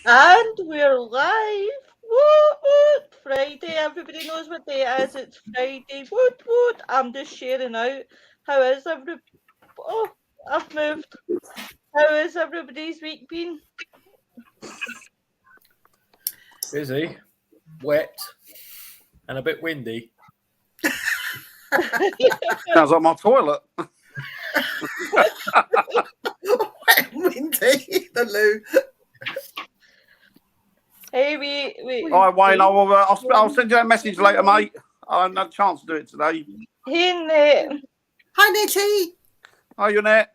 And we're live. Woot woot! Friday. Everybody knows what day it is. It's Friday. Woot woot! I'm just sharing out. How is everybody? Oh, I've moved. How is everybody's week been? Busy, wet, and a bit windy. Sounds like my toilet. Wet and windy, the loo. Hey, we. All right, Wayne, I'll send you a message later, mate. I haven't had a chance to do it today. Hey, Nate. Hi, Nettie. How are you, Nat?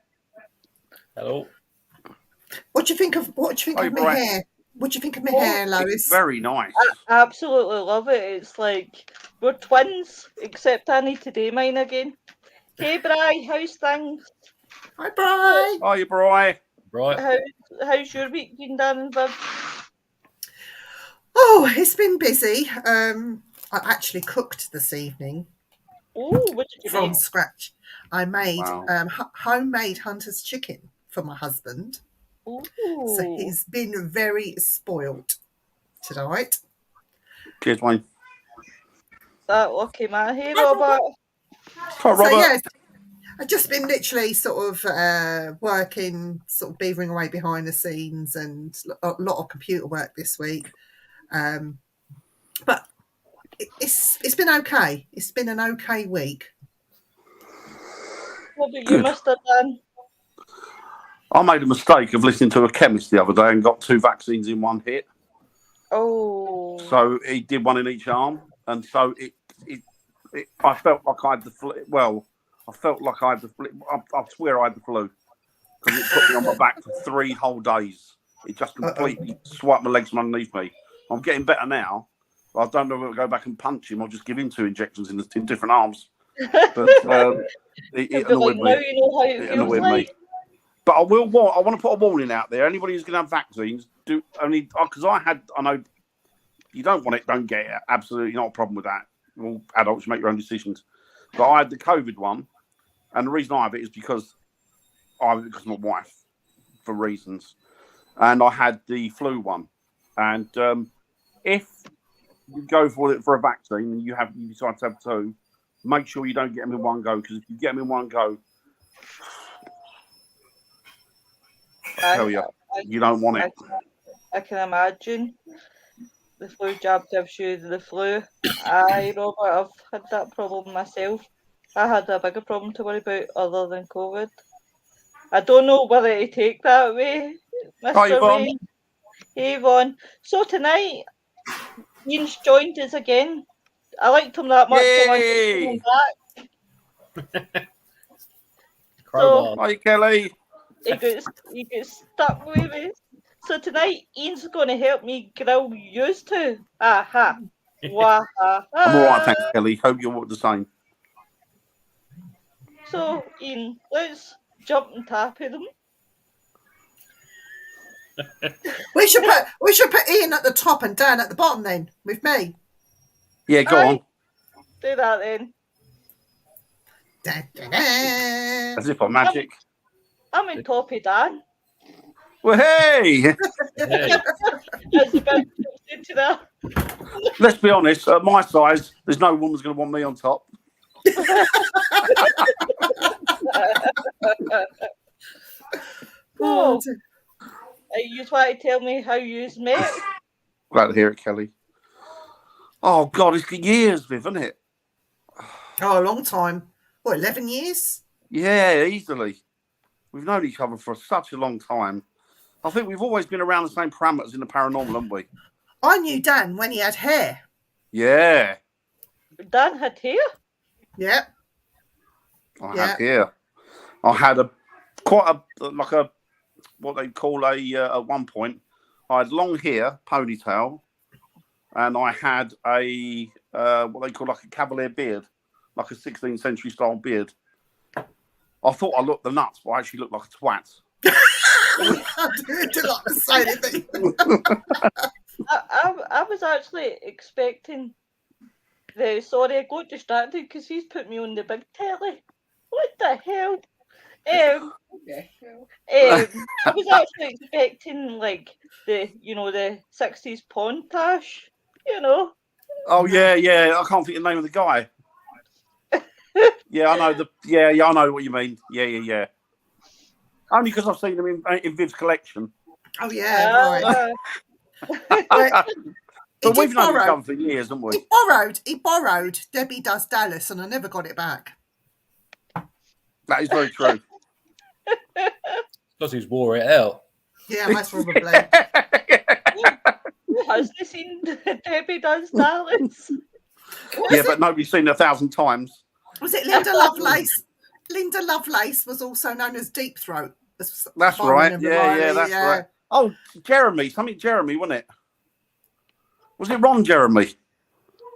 Hello. What do you think of my hair? What do you think of my hair, Lois? It's very nice. I absolutely love it. It's like we're twins, except I need to do mine again. Hey, Bri, how's things? Hi, Bri. How are you, Bri? Right. How's your week been, Dan and Viv? Oh, it's been busy. I actually cooked this evening. Oh, what did you from make? scratch. I made Wow. homemade hunter's chicken for my husband. Ooh. So he's been very spoiled tonight. Cheers, Wayne. That lucky man. Hey, Robert. Hi, Robert. So yeah, I've just been literally sort of working, sort of beavering away behind the scenes, and a lot of computer work this week. But it's been okay. It's been an okay week. What about you, Good. Mr. Dan? I made a mistake of listening to a chemist the other day and got 2 vaccines in one hit. Oh. So he did one in each arm, and so I felt like I had the flu. Well, I felt like I had the flu. I swear I had the flu because it put me on my back for 3 whole days. It just completely swiped my legs from underneath me. I'm getting better now. I don't know whether to go back and punch him or just give him 2 injections in different arms. But it annoyed me. Now you know how it It feels annoyed like. me. But I want to put a warning out there. Anybody who's going to have vaccines, do only because I know you don't want it, don't get it. Absolutely not a problem with that. All adults make your own decisions. But I had the COVID one, and the reason I have it is because because my wife, for reasons, and I had the flu one. And if you go for a vaccine and you decide to have 2, make sure you don't get them in one go, because if you get them in one go, I tell you, you don't want it. I can imagine. The flu jab gives you the flu. Aye, Robert, I've had that problem myself. I had a bigger problem to worry about other than COVID. I don't know whether to take that way, Mr. Wayne. Hey, Yvonne. So tonight, Ian's joined us again. I liked him that much. I wanted to bring him back. Crowbar. Hi, Kelly. He got stuck with me. So tonight, Ian's going to help me grill yous two. Aha. Waha. I'm all right, thanks, Kelly. Hope you're the same. So, Ian, let's jump and tap at them. We should put Ian at the top and Dan at the bottom then, with me. Yeah, go on. Do that then. Da, da, da. As if I'm magic. I'm in toppy Dan. Well, hey! As about into that. Let's be honest, at my size, there's no woman's going to want me on top. Oh, you try to tell me how you's met? Glad to hear it, Kelly. Oh, God, it's years, Viv, isn't it? Oh, a long time. What, 11 years? Yeah, easily. We've known each other for such a long time. I think we've always been around the same parameters in the paranormal, haven't we? I knew Dan when he had hair. Yeah. Dan had hair? Yep. I had hair. I had what they call at one point, I had long hair, ponytail, and I had a what they call like a cavalier beard, like a 16th century style beard. I thought I looked the nuts, but I actually looked like a twat. I didn't like to say anything. I was actually expecting sorry, I got distracted because he's put me on the big telly. What the hell? Okay. I was actually expecting like the 60s pontage, Oh yeah. I can't think of the name of the guy. Yeah, I know I know what you mean. Yeah. Only because I've seen them in Viv's collection. Oh yeah, right. But He we've did known each borrow. other for years, haven't we? He borrowed Debbie Does Dallas, and I never got it back. That is very true. Because he's wore it out. Yeah, most probably. Who hasn't seen Debbie Does Dallas? Yeah, but nobody's seen it 1,000 times. Was it Linda Lovelace? Linda Lovelace was also known as Deep Throat. That's right. Yeah, that's right. Oh, Jeremy, Jeremy, wasn't it? Was it Ron Jeremy?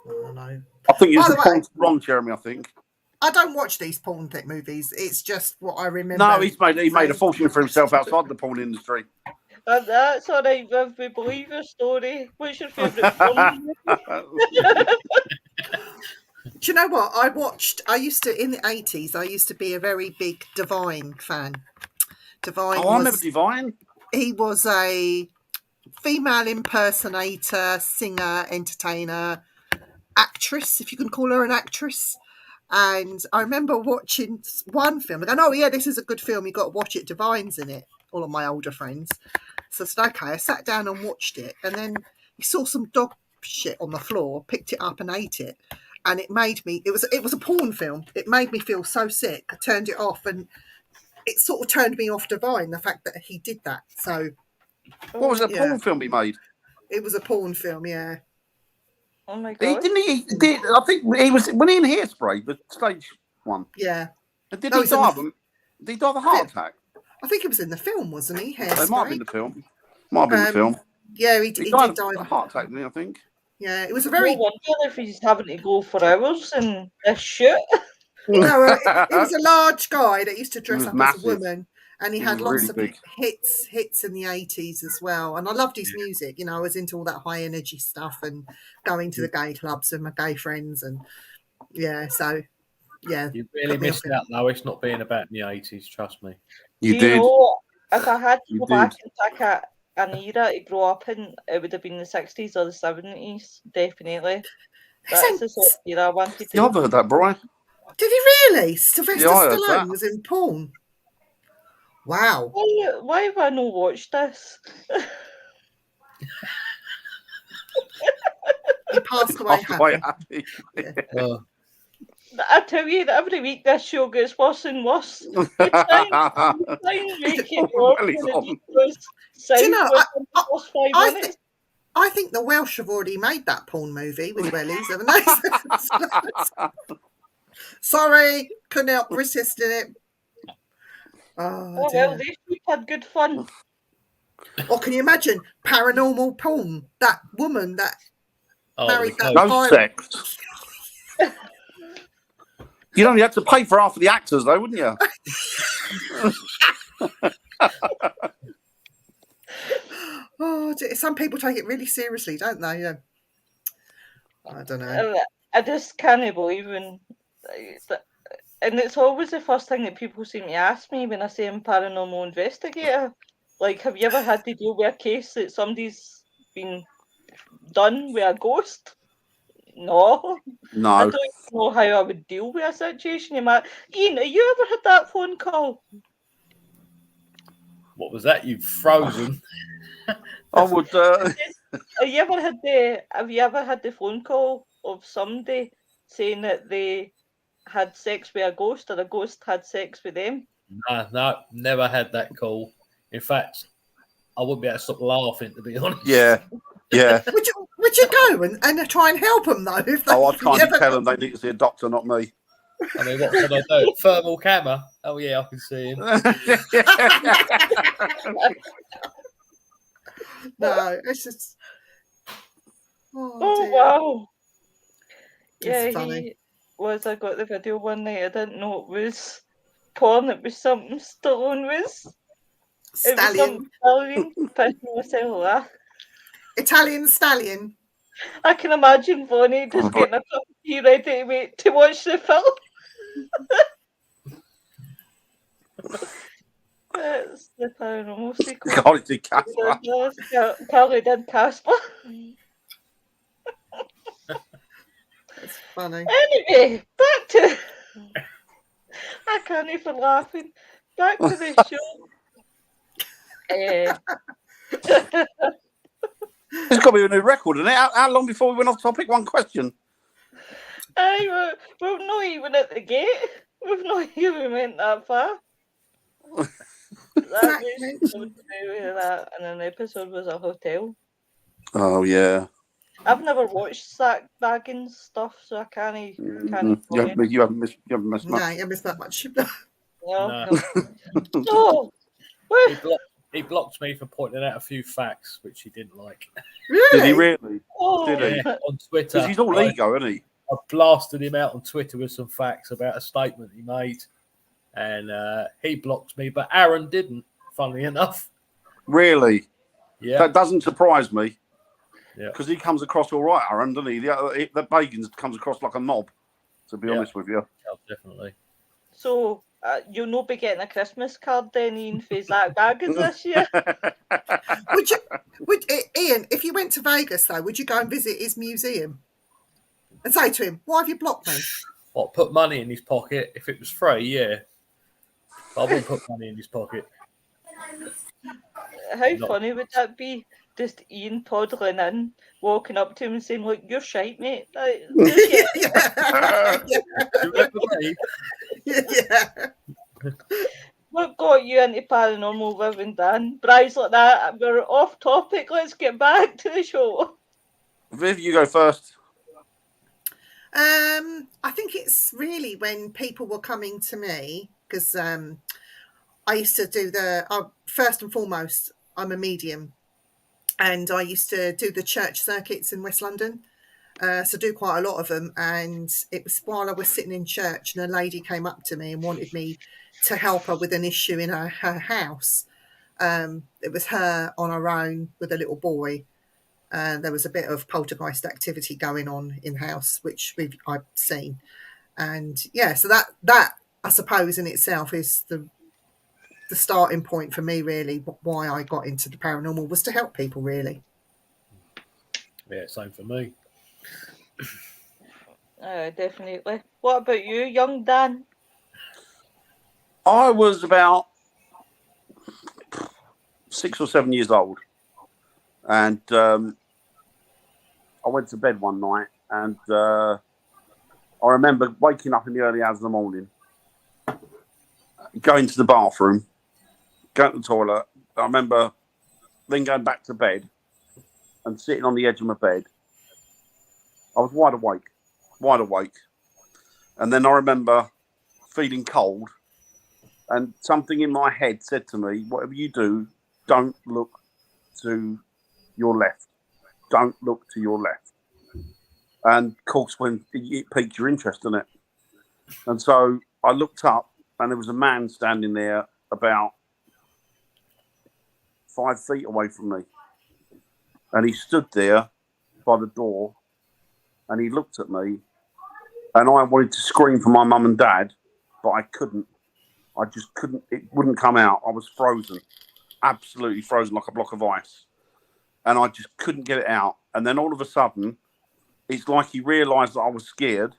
I don't know. I think it was Ron Jeremy, I think. I don't watch these porn thick movies. It's just what I remember. No, he made a fortune for himself outside the porn industry. That's all right, Viv. We believe your story. What's your favourite porn? Do you know what? I used to, in the 80s, I used to be a very big Divine fan. I remember Divine. He was a female impersonator, singer, entertainer, actress, if you can call her an actress. And I remember watching one film and going, oh yeah, this is a good film, you've got to watch it, Divine's in it, all of my older friends. So I said, okay, I sat down and watched it, and then you saw some dog shit on the floor, picked it up and ate it. And it made me, it was a porn film. It made me feel so sick. I turned it off, and it sort of turned me off Divine, the fact that he did that. So what was it, a porn film he made? It was a porn film, yeah. Oh my god! I think he was when he in Hairspray, the stage one. Yeah. Did he die of a heart attack? I think it was in the film, wasn't he? Hairspray. It might have been the film. the film. Yeah, he did die of a heart attack, didn't he, I think. Yeah, it was a very. No wonder if he's having to go for hours and this shit. No, it was a large guy that used to dress up massive. as a woman, and he had lots really of hits in the 80s as well. And I loved his music. You know, I was into all that high energy stuff and going to the gay clubs and my gay friends, and so you really missed out, Lois, not being about in the 80s. Trust me. You know, if I had to go back and pick an era to grow up in, it would have been the 60s or the 70s, definitely. That's the sort of era I wanted to. Yeah, I've heard that, Brian. Did he really? Sylvester Stallone was in porn. Wow. Why have I not watched this? He passed away happy. I tell you that every week this show gets worse and worse. Do you know, I think the Welsh have already made that porn movie with wellies, haven't they? Sorry, couldn't help resisting it. Oh well, these people had good fun. Or can you imagine paranormal porn? That woman that married that no sex. You'd only have to pay for half of the actors, though, wouldn't you? Some people take it really seriously, don't they? Yeah. I don't know. I just can't believe and it's always the first thing that people seem to ask me when I say I'm paranormal investigator. Like, have you ever had to deal with a case that somebody's been done with a ghost? No. I don't even know how I would deal with a situation. Ian, have you ever had that phone call? What was that? You've frozen. I would. Have you ever had the phone call of somebody saying that they had sex with a ghost or a ghost had sex with them? No, never had that call. In fact, I wouldn't be able to stop laughing, to be honest. Yeah. Would you go and try and help them though? I'd kind of tell them they need to see a doctor, not me. I mean, what can I do? Thermal camera? Oh yeah, I can see him. No, it's just. Oh wow! It's Yeah, funny. I got the video one night. I didn't know it was porn. It was something Stallone was. Stallion. Pissing myself laugh. Italian stallion. I can imagine Bonnie just getting a cup of tea ready to watch the film. It's the paranormal sequel. God, did Casper. Carly did Casper. That's funny. Anyway, back to. I can't even laughing. Back to the show. It's got to be a new record, isn't it? How long before we went off topic? One question. We're not even at the gate. We've not even went that far. That was that, and an episode was a hotel. Oh yeah. I've never watched Zach Baggins stuff, so I can't. You haven't missed much. No, you missed that much. No. No. So, He blocked me for pointing out a few facts which he didn't like. Really? Did he really? oh, Did he? Yeah, on Twitter. Because he's all ego, isn't he? I blasted him out on Twitter with some facts about a statement he made, and he blocked me, but Aaron didn't, funnily enough. Really? Yeah. That doesn't surprise me. Yeah. Because he comes across all right, Aaron, doesn't he? The Bagans comes across like a knob, to be honest with you. Oh, definitely. So you'll not be getting a Christmas card then, Ian, for Zach Baggins this year. Would Ian, if you went to Vegas though, would you go and visit his museum and say to him, "Why have you blocked me?" What, put money in his pocket? If it was free, yeah. But I wouldn't put money in his pocket. How funny would that be? Just Ian toddling in, walking up to him and saying, "Look, you're shite, mate." Yeah. You remember me? Yeah. What got you into paranormal living, Dan? Bry's like that. We're off topic. Let's get back to the show. Viv, you go first. I think it's really when people were coming to me because I used to do first and foremost, I'm a medium, and I used to do the church circuits in West London. So do quite a lot of them, and it was while I was sitting in church and a lady came up to me and wanted me to help her with an issue in her house. It was her on her own with a little boy. There was a bit of poltergeist activity going on in house, which I've seen. And yeah, so that I suppose in itself is the starting point for me, really. Why I got into the paranormal was to help people, really. Yeah, same for me. Definitely. What about you, young Dan? I was about 6 or 7 years old, and I went to bed one night, and I remember waking up in the early hours of the morning, going to the bathroom, going to the toilet. I remember then going back to bed and sitting on the edge of my bed. I was wide awake. And then I remember feeling cold, and something in my head said to me, whatever you do, don't look to your left. Don't look to your left. And of course, when it piqued your interest in it. And so I looked up, and there was a man standing there about 5 feet away from me. And he stood there by the door, and he looked at me, and I wanted to scream for my mum and dad, but I couldn't. I just couldn't. It wouldn't come out. I was frozen, absolutely frozen like a block of ice. And I just couldn't get it out. And then all of a sudden, it's like he realised that I was scared,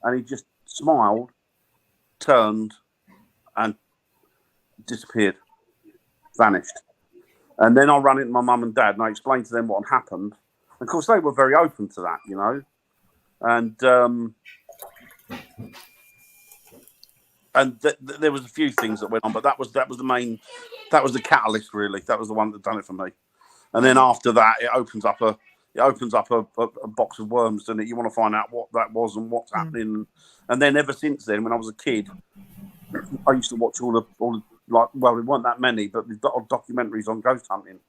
and he just smiled, turned, and disappeared, vanished. And then I ran into my mum and dad, and I explained to them what had happened. Of course, they were very open to that, you know. And there was a few things that went on, but that was the main, that was the catalyst, really. That was the one that done it for me. And then after that, it opens up a box of worms, doesn't it? You want to find out what that was and what's happening. And then ever since then, when I was a kid, I used to watch all the like, well, there weren't that many, but the documentaries on ghost hunting.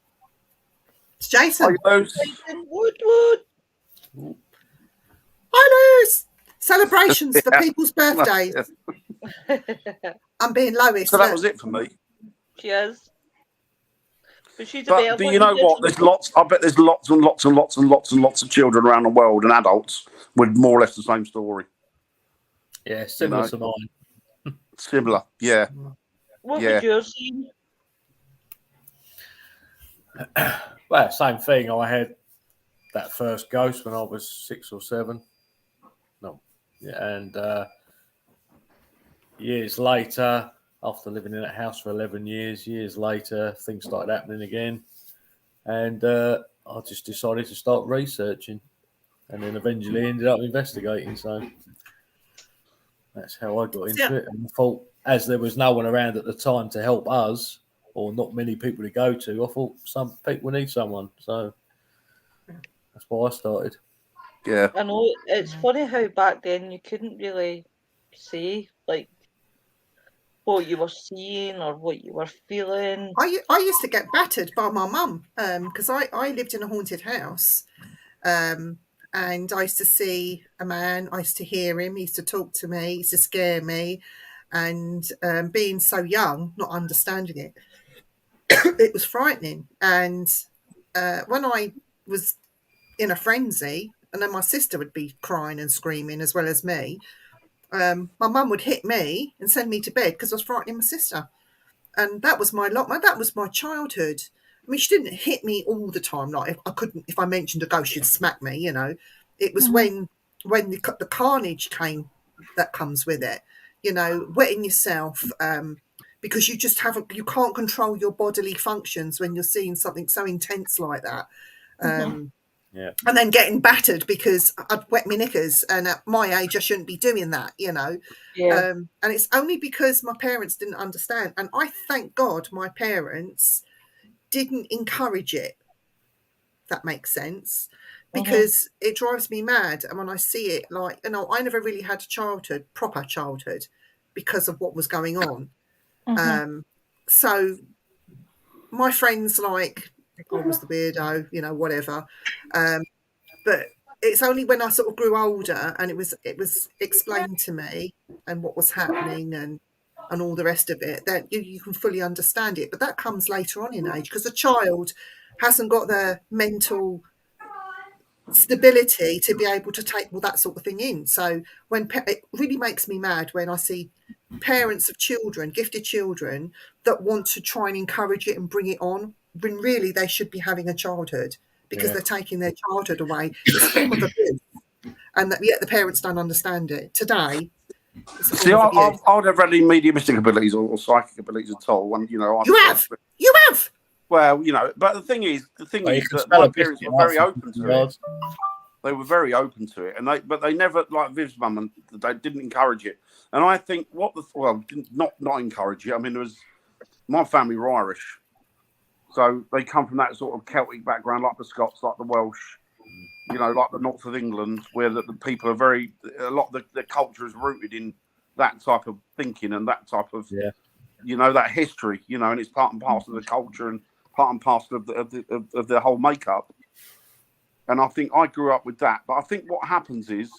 It's Jason. Jason Woodward. Hi, Luz. Celebrations for people's birthdays. I'm being Lois. So that was it for me. She is. But she's But you know what? There's lots. I bet there's lots and lots and lots and lots and lots of children around the world and adults with more or less the same story. Yeah, similar to mine. Similar, yeah. What Yeah. was your scene? Well, same thing. I had that first ghost when I was 6 or 7. No, yeah, and years later, after living in that house for 11 years later, things started happening again, and I just decided to start researching, and then eventually ended up investigating. So that's how I got into it. And I thought, as there was no one around at the time to help us, or not many people to go to, I thought some people need someone. So that's why I started. Yeah. I know it's funny how back then you couldn't really say like what you were seeing or what you were feeling. I used to get battered by my mum because I lived in a haunted house, and I used to see a man. I used to hear him. He used to talk to me. He used to scare me, and being so young, not understanding it, it was frightening. And when I was in a frenzy, and then my sister would be crying and screaming as well as me, my mum would hit me and send me to bed because I was frightening my sister. And that was my lot. That was my childhood. I mean, she didn't hit me all the time. Like if I mentioned a ghost, she'd smack me. You know, it was when the carnage came that comes with it. You know, wetting yourself because you can't control your bodily functions when you're seeing something so intense like that. Yeah. And then getting battered because I'd wet my knickers, and at my age I shouldn't be doing that, you know. Yeah. And it's only because my parents didn't understand, and I thank God my parents didn't encourage it. If that makes sense, because it drives me mad, and when I see it, like, you know, I never really had a proper childhood, because of what was going on. So my friends, like, I was the weirdo, you know, whatever. But it's only when I sort of grew older and it was explained to me and what was happening and all the rest of it that you can fully understand it. But that comes later on in age, because a child hasn't got the mental stability to be able to take all that sort of thing in. So it really makes me mad when I see parents of children, gifted children, that want to try and encourage it and bring it on, when really they should be having a childhood, because they're taking their childhood away. It's a form of abuse, and yet the parents don't understand it. Today, it's a form of abuse. I would have had any mediumistic abilities or psychic abilities at all. When, you know, You have. Well, you know, but the thing is that my parents were very open to it. They were very open to it, but they never, like Viv's mum, and they didn't encourage it. And I think not encourage it. I mean, my family were Irish, so they come from that sort of Celtic background, like the Scots, like the Welsh, you know, like the north of England, where the people are a lot of the culture is rooted in that type of thinking and that type of, you know, that history, you know, and it's part and parcel of the culture and part and parcel of the whole makeup. And I think I grew up with that. But I think what happens is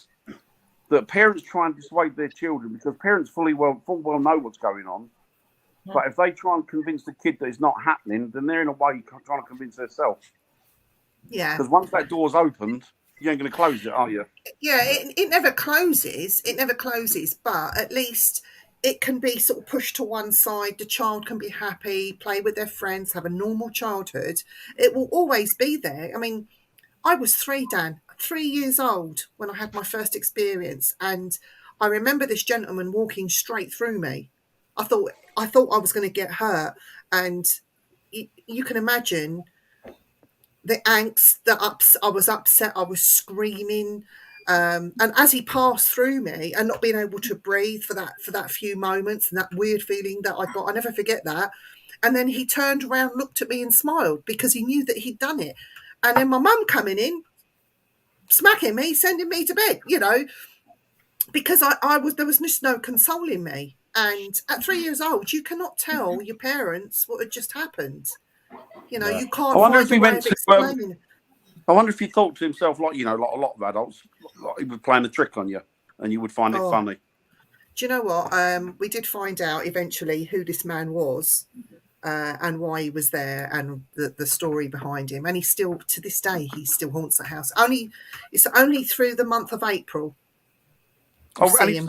that parents try and dissuade their children, because parents full well know what's going on. But if they try and convince the kid that it's not happening, then they're in a way trying to convince themselves. Yeah. Because once that door's opened, you ain't going to close it, are you? Yeah, it never closes. It never closes, but at least it can be sort of pushed to one side. The child can be happy, play with their friends, have a normal childhood. It will always be there. I mean, I was 3 years old when I had my first experience, and I remember this gentleman walking straight through me. I thought I was going to get hurt, and you can imagine the angst, I was upset, I was screaming, and as he passed through me and not being able to breathe for that few moments, and that weird feeling that I got, I never forget that. And then he turned around, looked at me and smiled, because he knew that he'd done it. And then my mum coming in, smacking me, sending me to bed, you know, because there was just no consoling me. And at 3 years old, you cannot tell your parents what had just happened. You know, you can't find a way of explaining. I wonder if he thought to himself, like, you know, like a lot of adults, like he was playing a trick on you, and you would find it funny. Do you know what? We did find out eventually who this man was, and why he was there, and the story behind him. And he still, to this day, he still haunts the house. It's only through the month of April. Any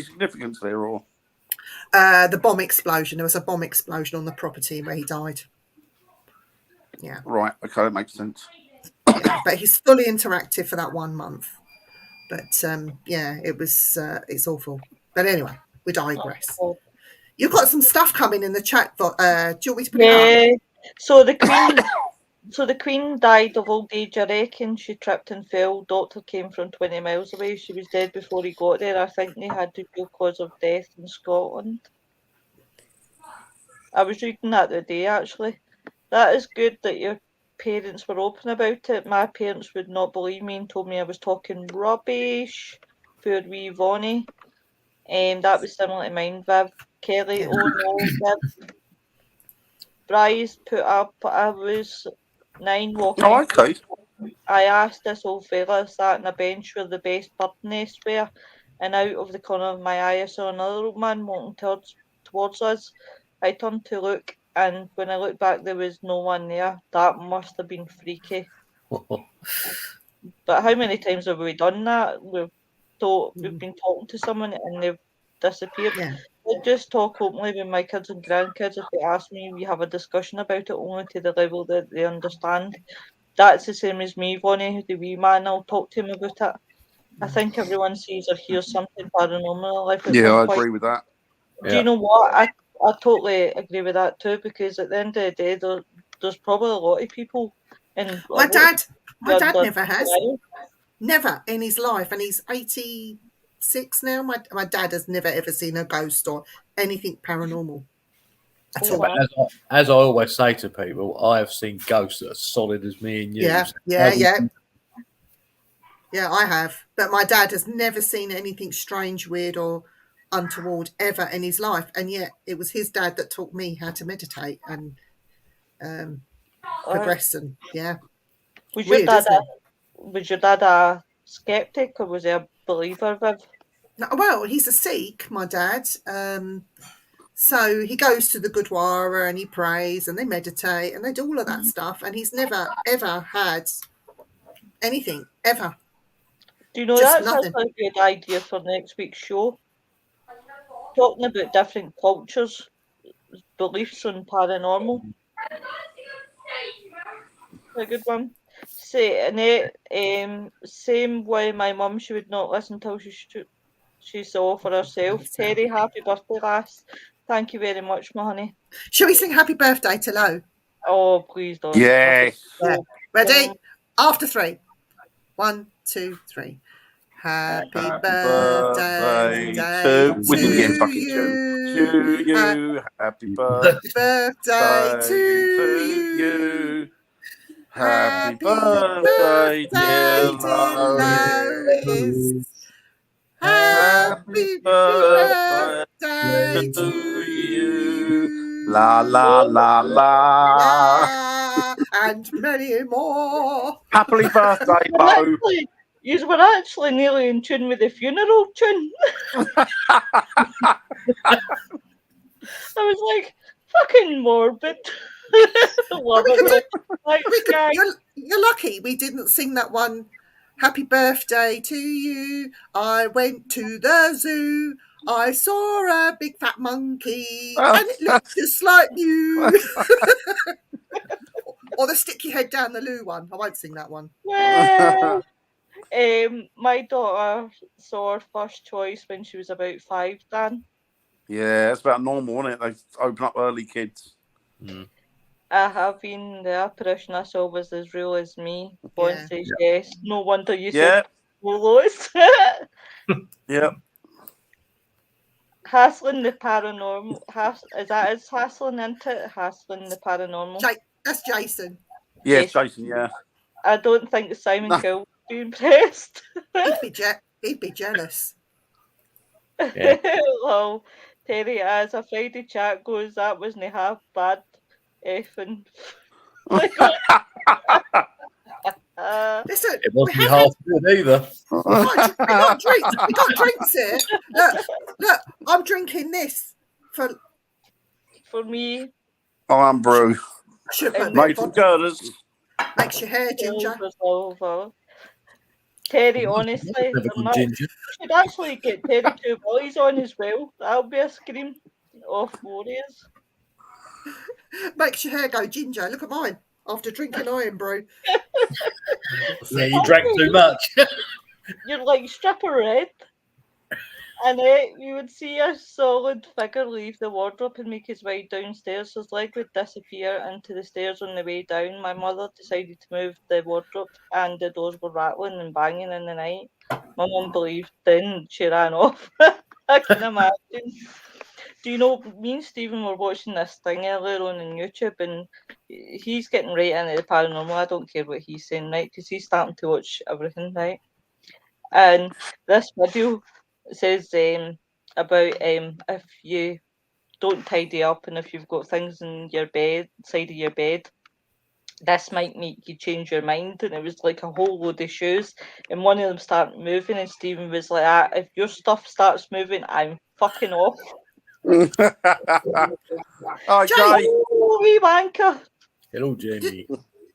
significance there, or? The bomb explosion. There was a bomb explosion on the property where he died. Yeah. Right. Okay, that makes sense. Yeah, but he's fully interactive for that 1 month. But yeah, it was it's awful. But anyway, we digress. You've got some stuff coming in the chat. Do you want me to put it up? Yeah. So the Queen died of old age, I reckon. She tripped and fell. Doctor came from 20 miles away. She was dead before he got there. I think they had the real cause of death in Scotland. I was reading that the other day, actually. That is good that your parents were open about it. My parents would not believe me and told me I was talking rubbish. Poor wee Vonnie. That was similar to mine, Viv. Kelly, Yeah. oh no, Viv. Bryce put up, I was 9 walking. Oh, okay. I asked this old fella sat on a bench where the best bird nests were, and out of the corner of my eye I saw another old man walking towards us. I turned to look, and when I looked back there was no one there. That must have been freaky. But how many times have we done that? We've been talking to someone and they've disappeared. Yeah. I just talk openly with my kids and grandkids. If they ask me, we have a discussion about it only to the level that they understand. That's the same as me, Vonnie, the wee man. I'll talk to him about it. I think everyone sees or hears something paranormal in life at Yeah, some I point. agree with that. Do you know what? I totally agree with that too, because at the end of the day, there's probably a lot of people. And My dad never never has. Never in his life. And he's 86 now. My dad has never ever seen a ghost or anything paranormal at all. But as I always say to people, I have seen ghosts that are solid as me and you. Yeah, I have. But my dad has never seen anything strange, weird, or untoward ever in his life. And yet it was his dad that taught me how to meditate and progress. And yeah. Was Weird, your dad a skeptic or was he a believer, Viv? No, well, he's a Sikh, my dad. So he goes to the Gurdwara and he prays and they meditate and they do all of that stuff. And he's never, ever had anything, ever. Do you know Just that's nothing. a good idea for next week's show? Talking about different cultures, beliefs on paranormal. A good one. Say, Annette, same way my mum, she would not listen till she saw for herself. Terry, happy birthday, lass. Thank you very much, my honey. Shall we sing happy birthday to Lo? Oh, please don't. Yes. Yeah. Ready? After 3. 1, 2, 3. Happy birthday to we can get fucking to you. Happy birthday to you. Happy birthday, dear Lois. Happy birthday to you. La la la la. And many more. Happy birthday, Bo. You were actually nearly in tune with the funeral tune. I was like, fucking morbid. Love it. You're lucky we didn't sing that one. Happy birthday to you. I went to the zoo. I saw a big fat monkey and it looked just like you. Or the stick your head down the loo one. I won't sing that one. Well, my daughter saw her first choice when she was about 5, Dan. Yeah, that's about normal, isn't it? They open up early, kids. Mm. I have been the apparition I saw was as real as me. Bon says yes. No wonder you said Lois. Yep. Hassling the paranormal. Is Hassling into it? Hassling the paranormal. That's Jason. Yes, Jason, yeah. I don't think Simon Gill would be impressed. He'd be jealous. Yeah. Well, Terry, as a Friday chat goes, that wasn't half bad. Effing. Listen, it wasn't half good either. We got drinks here. Look, I'm drinking this for me. I'm brew. Made from girders. Makes your hair ginger. Terry, honestly, you should actually get Terry 2 boys on as well. That'll be a scream. off warriors. Makes your hair go ginger. Look at mine after drinking iron brew. Yeah, you drank too much. You're like stripper red. And you would see a solid figure leave the wardrobe and make his way downstairs. His leg would disappear into the stairs on the way down. My mother decided to move the wardrobe, and the doors were rattling and banging in the night. My mum believed, then she ran off. I can imagine. Do you know, me and Stephen were watching this thing earlier on YouTube, and he's getting right into the paranormal. I don't care what he's saying, right? Because he's starting to watch everything, right? And this video says about if you don't tidy up and if you've got things in your bed, side of your bed, this might make you change your mind. And it was like a whole load of shoes, and one of them started moving, and Stephen was like, if your stuff starts moving, I'm fucking off. Oh, Jay, Jay. Oh, wee wanker. Hello, Jamie.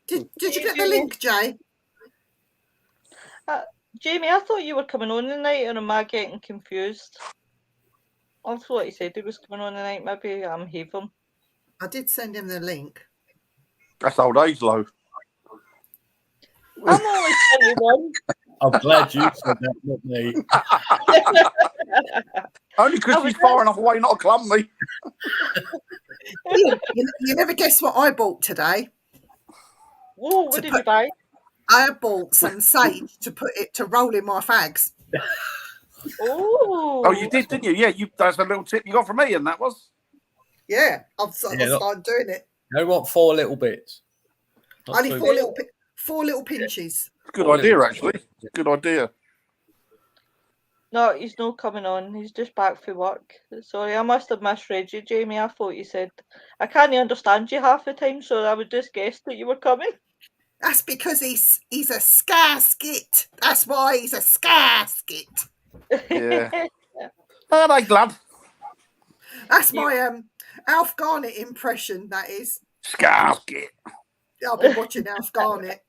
Did you get the link, Jay? Jamie, I thought you were coming on tonight, or am I getting confused? I thought he said he was coming on tonight. Maybe I'm having. I did send him the link. That's old age low. I'm only 21. I'm glad you said that, not me. Only because she's far enough away not to clump me. You never guess what I bought today. Whoa, what did you buy? I bought some sage to roll in my fags. Oh. Oh, you did, didn't you? Yeah, that's a little tip you got from me, and that was. Yeah, I've started doing it. You want 4 little bits. Not Only too four little pinches. Good idea, actually. Good idea. No, he's not coming on. He's just back for work. Sorry, I must have misread you, Jamie. I thought you said I can't understand you half the time, so I would just guess that you were coming. That's because he's a scarskit. That's why he's a scarskit. Yeah. Oh, they glad. That's my Alf Garnett impression. That is. Scarskit. I've been watching Alf Garnett.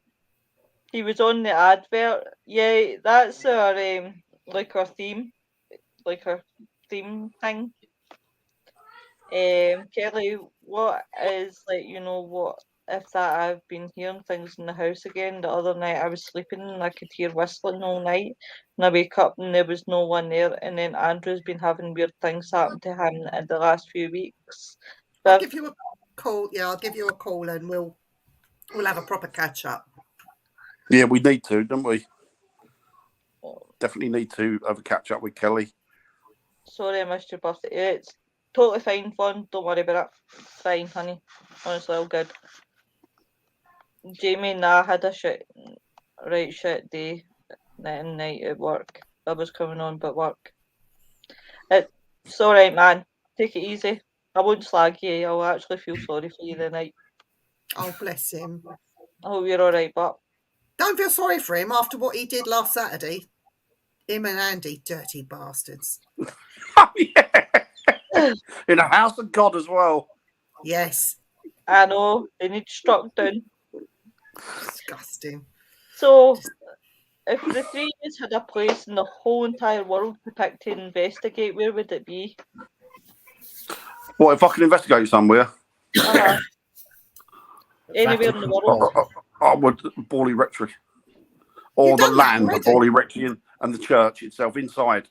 He was on the advert. Yeah, that's our like our theme thing. Kelly, what is what if that I've been hearing things in the house again? The other night I was sleeping and I could hear whistling all night, and I wake up and there was no one there. And then Andrew's been having weird things happen to him in the last few weeks. I'll give you a call. Yeah, I'll give you a call and we'll have a proper catch up. Yeah, we need to, don't we? Definitely need to have a catch up with Kelly. Sorry I missed your birthday. It's totally fine, Vaughn. Don't worry about it. Fine, honey. Honestly, all good. Jamie and I had a shit day night at work. I was coming on but work. It's alright, man. Take it easy. I won't slag you. I'll actually feel sorry for you tonight. Oh, bless him. I hope you're alright, but don't feel sorry for him after what he did last Saturday. Him and Andy, dirty bastards. Oh, yeah. In the house of God as well. Yes. I know. They need struck down. Disgusting. So, if the three of us had a place in the whole entire world to pick to investigate, where would it be? What, if I could investigate somewhere? Anywhere in the world. I would Borley Rectory. Or the land of Borley Rectory and the church itself inside.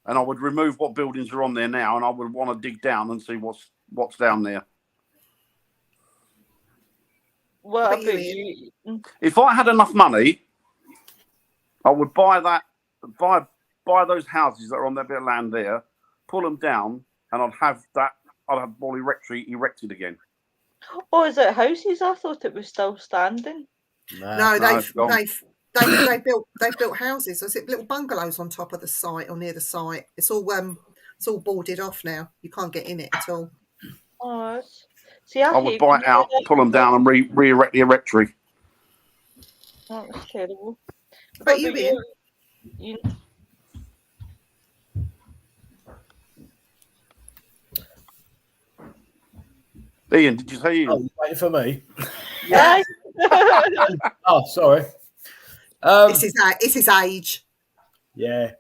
And I would remove what buildings are on there now, and I would want to dig down and see what's down there. What about you? If I had enough money, I would buy those houses that are on that bit of land there, pull them down, and I'd have Borley Rectory erected again. Oh, is it houses? I thought it was still standing. No, they've built houses. Is it little bungalows on top of the site or near the site? It's all boarded off now. You can't get in it at all. Oh, see, I would buy it out, pull them down, and re-erect the rectory. Oh, that's terrible. But you in? Ian, did you say Ian? Oh, you waiting for me? Yeah. Oh, sorry. It's his age. Yeah,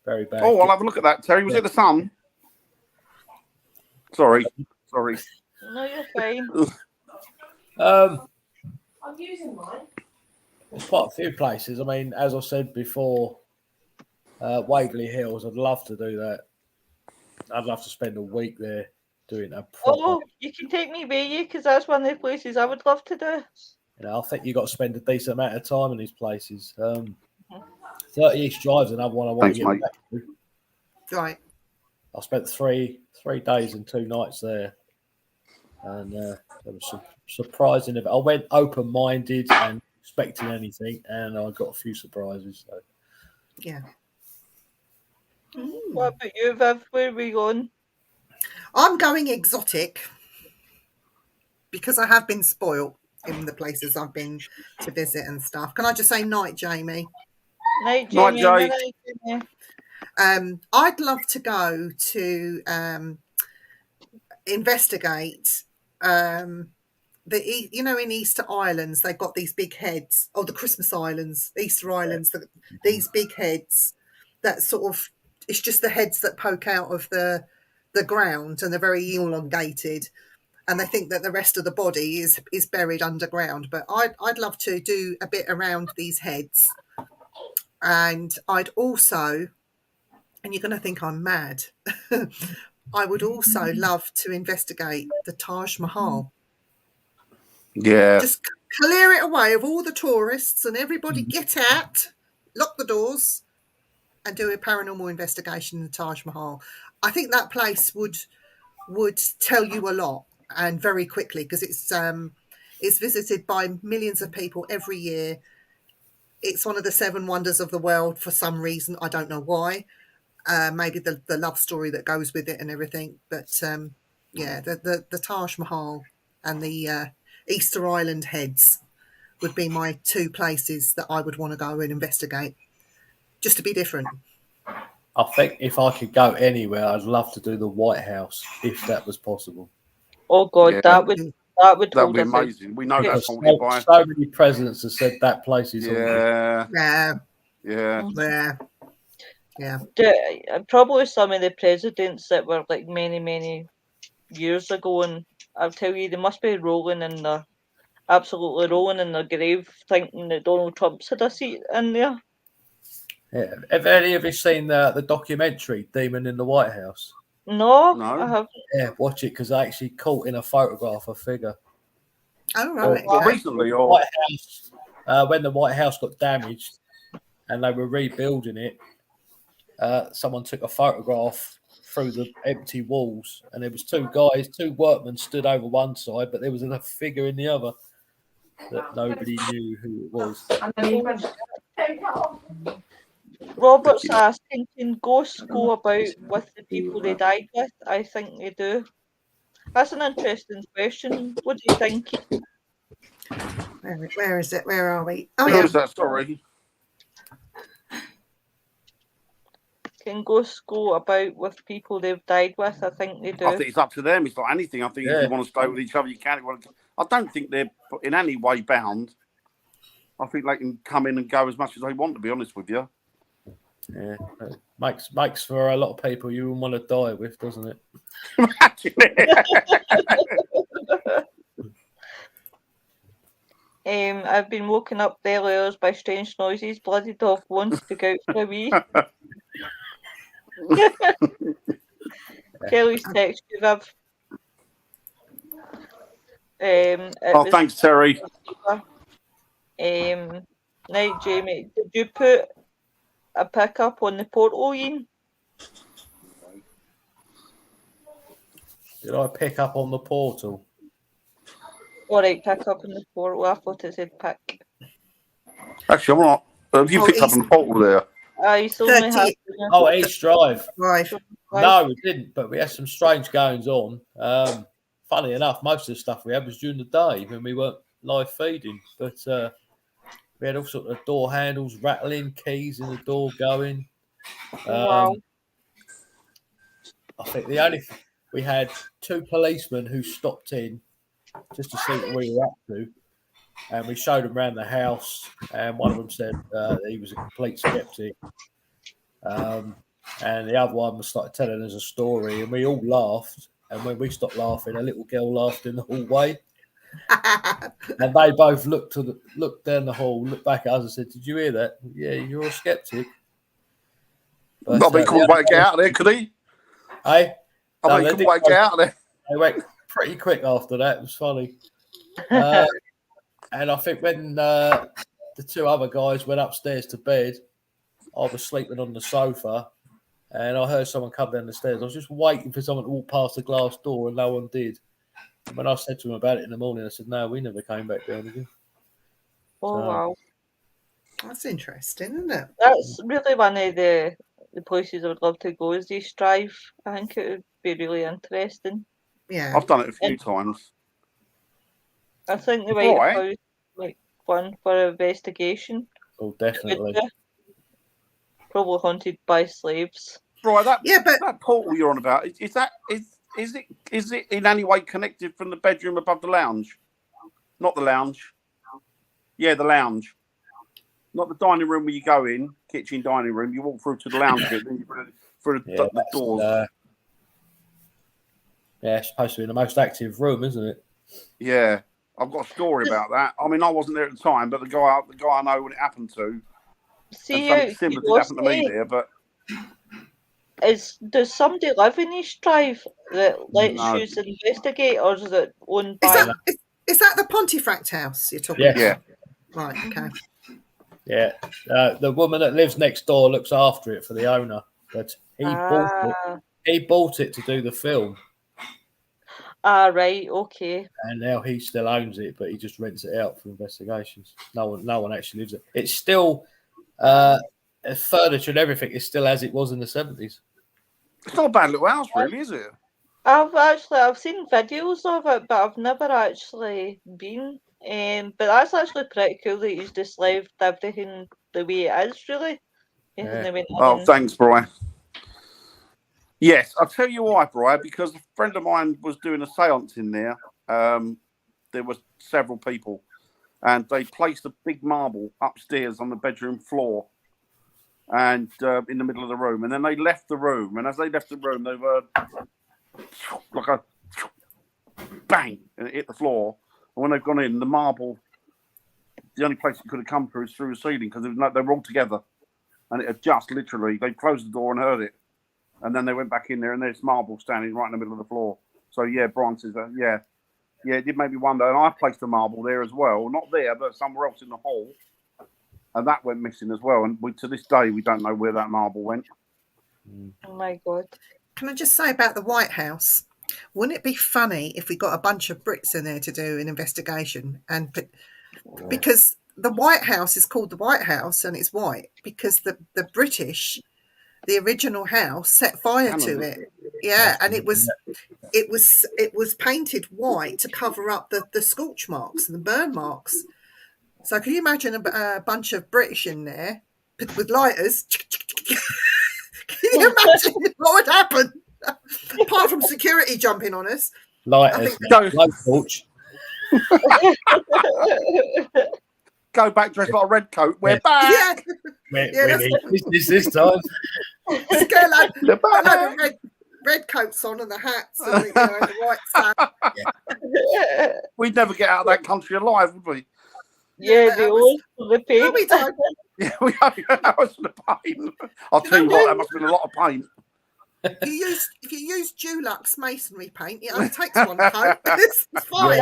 very bad. Oh, I'll have a look at that. Terry, was it the sun? Sorry. No, you're fine. I'm using mine. There's quite a few places. I mean, as I said before, Waverley Hills. I'd love to do that. I'd love to spend a week there doing a proper. Oh, you can take me with you because that's one of the places I would love to do. I think you've got to spend a decent amount of time in these places. 30 East Drive's another one I want to get back to. Right. I spent three days and 2 nights there, and there was some surprising. I went open-minded and expecting anything, and I got a few surprises. So. Yeah. What about you, Viv? Where are we going? I'm going exotic because I have been spoilt in the places I've been to visit and stuff. Can I just say night, Jamie? Night, Night, Jamie. Jay. Night, Jamie. I'd love to go to investigate in Easter Islands they've got these big heads, the Christmas Islands, Easter Islands, these big heads that sort of, it's just the heads that poke out of the ground, and they're very elongated, and they think that the rest of the body is buried underground. But I'd love to do a bit around these heads, and I'd also, and you're going to think I'm mad, I would also love to investigate the Taj Mahal. Yeah. Just clear it away of all the tourists and everybody get out, lock the doors, and do a paranormal investigation in the Taj Mahal. I think that place would tell you a lot, and very quickly, because it's visited by millions of people every year. It's one of the 7 wonders of the world for some reason. I don't know why. Maybe the love story that goes with it and everything. But the Taj Mahal and the Easter Island heads would be my 2 places that I would want to go and investigate, just to be different. I think if I could go anywhere, I'd love to do the White House if that was possible. Oh God, Yeah. that would That would hold be us in. amazing. We know that's So, haunted by. so many presidents have said that place is haunted. Yeah. Probably some of the presidents that were like many years ago, and I'll tell you, they must be absolutely rolling in their grave, thinking that Donald Trump's had a seat in there. Yeah. Have any of you seen the documentary Demon in the White House? No, I haven't. Yeah, watch it, because I actually caught in a photograph a figure. Oh, right. Recently, or White House, when the White House got damaged and they were rebuilding it, someone took a photograph through the empty walls, and there was 2 workmen stood over one side, but there was a figure in the other that nobody knew who it was. Robert's asking, can ghosts go about with the people they died with? I think they do. That's an interesting question. What do you think? Where is it? Where are we? Oh, where's that story? Can ghosts go about with people they've died with? I think they do. I think it's up to them. It's like anything. I think if you want to stay with each other, you can. I don't think they're in any way bound. I think they can come in and go as much as they want, to be honest with you. Yeah, makes for a lot of people you wouldn't want to die with, doesn't it? Imagine it. I've been woken up early hours by strange noises. Bloody dog wants to go out for a wee. Kelly's text you, Viv. Thanks, Terry. Night, Jamie. Did you put a pickup on the portal, Ian? Did I pick up on the portal? All right, pick up on the portal. I thought it said pick. Actually, I'm not. Have you picked up on the portal there? I only have. Oh, East Drive. Right. No, we didn't, but we had some strange goings on. Funny enough, most of the stuff we had was during the day when we weren't live feeding. But we had all sorts of door handles rattling, keys in the door going. Wow. I think we had 2 policemen who stopped in just to see what we were up to, and we showed them around the house. And one of them said he was a complete skeptic, and the other one was started telling us a story, and we all laughed. And when we stopped laughing, a little girl laughed in the hallway. And they both looked down the hall, looked back at us and said, "Did you hear that? Yeah, you're a skeptic." But, I bet he couldn't wait to get out of there, could he? Hey, I bet he couldn't wait to get out of there. They went pretty quick after that. It was funny. And I think when the two other guys went upstairs to bed, I was sleeping on the sofa, and I heard someone come down the stairs. I was just waiting for someone to walk past the glass door, and no one did. And when I said to them about it in the morning, I said, "No, we never came back down again." Oh, wow. That's interesting, isn't it? That's really one of the places I would love to go is the Strive. I think it would be really interesting. Yeah. I've done it a few times. I think the White Right. House like one for investigation. Oh, definitely. Probably haunted by slaves. Right, but that portal you're on about, is it in any way connected from the bedroom above the lounge? Not the lounge. Yeah, the lounge. Not the dining room where you go in, kitchen, dining room. You walk through to the lounge bit, then you through the doors. Yeah, it's supposed to be the most active room, isn't it? Yeah, I've got a story about that. I mean, I wasn't there at the time, but the guy I know when it happened to, See, and something similar did happen to me there. But does somebody live in East Drive that lets No. you investigate, or is it owned by? Is that the Pontefract house you're talking Yeah. about? yeah, Right. Okay. Yeah. The woman that lives next door looks after it for the owner, but he bought it. He bought it to do the film, Right, okay. and now he still owns it, but he just rents it out for investigations. No one actually lives it. It's still furniture and everything is still as it was in the 70s. it's not a bad little house, really, is it? I've seen videos of it, but I've never actually been. But that's actually pretty cool that he's just left everything the way it is, really. He hasn't went in and- Thanks, Brian. Yes, I'll tell you why, Brian, because a friend of mine was doing a seance in there. There were several people, and they placed a big marble upstairs on the bedroom floor and in the middle of the room. And then they left the room, and as they left the room, they were like a bang, and it hit the floor. And when they've gone in, the marble, the only place it could have come through is through the ceiling because they were all together. And it had just literally, they closed the door and heard it. And then they went back in there and there's marble standing right in the middle of the floor. So, yeah, Brian says, yeah, it did make me wonder. And I placed a marble there as well. Not there, but somewhere else in the hall. And that went missing as well. And to this day, we don't know where that marble went. Oh, my God. Can I just say about the White House? Wouldn't it be funny if we got a bunch of Brits in there to do an investigation? And because the White House is called the White House and it's white because the British, the original house, set fire to it. Yeah, and it was painted white to cover up the scorch marks and the burn marks. So can you imagine a bunch of British in there with lighters? Can you imagine what would happen? Apart from security jumping on us. Lighters, no torch. Go back dressed like a red coat. We're back. We need this time. Get a load of red coats on and the hats and the white stuff. We'd never get out of that country alive, would we? Yeah, the pain. No, we don't. Yeah, that was the pain. I'll tell you what, that must have been a lot of pain. If you use Dulux masonry paint, it only takes one coat. It's fine.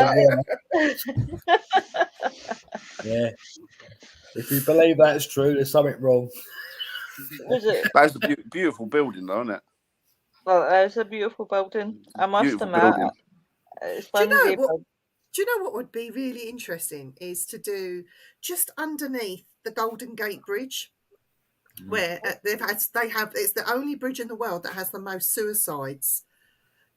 Yeah. If you believe that's true, there's something wrong. That's a beautiful building, though, isn't it? Well, it's a beautiful building. I must admit. It's fun. Do you know what would be really interesting is to do just underneath the Golden Gate Bridge, where they have it's the only bridge in the world that has the most suicides.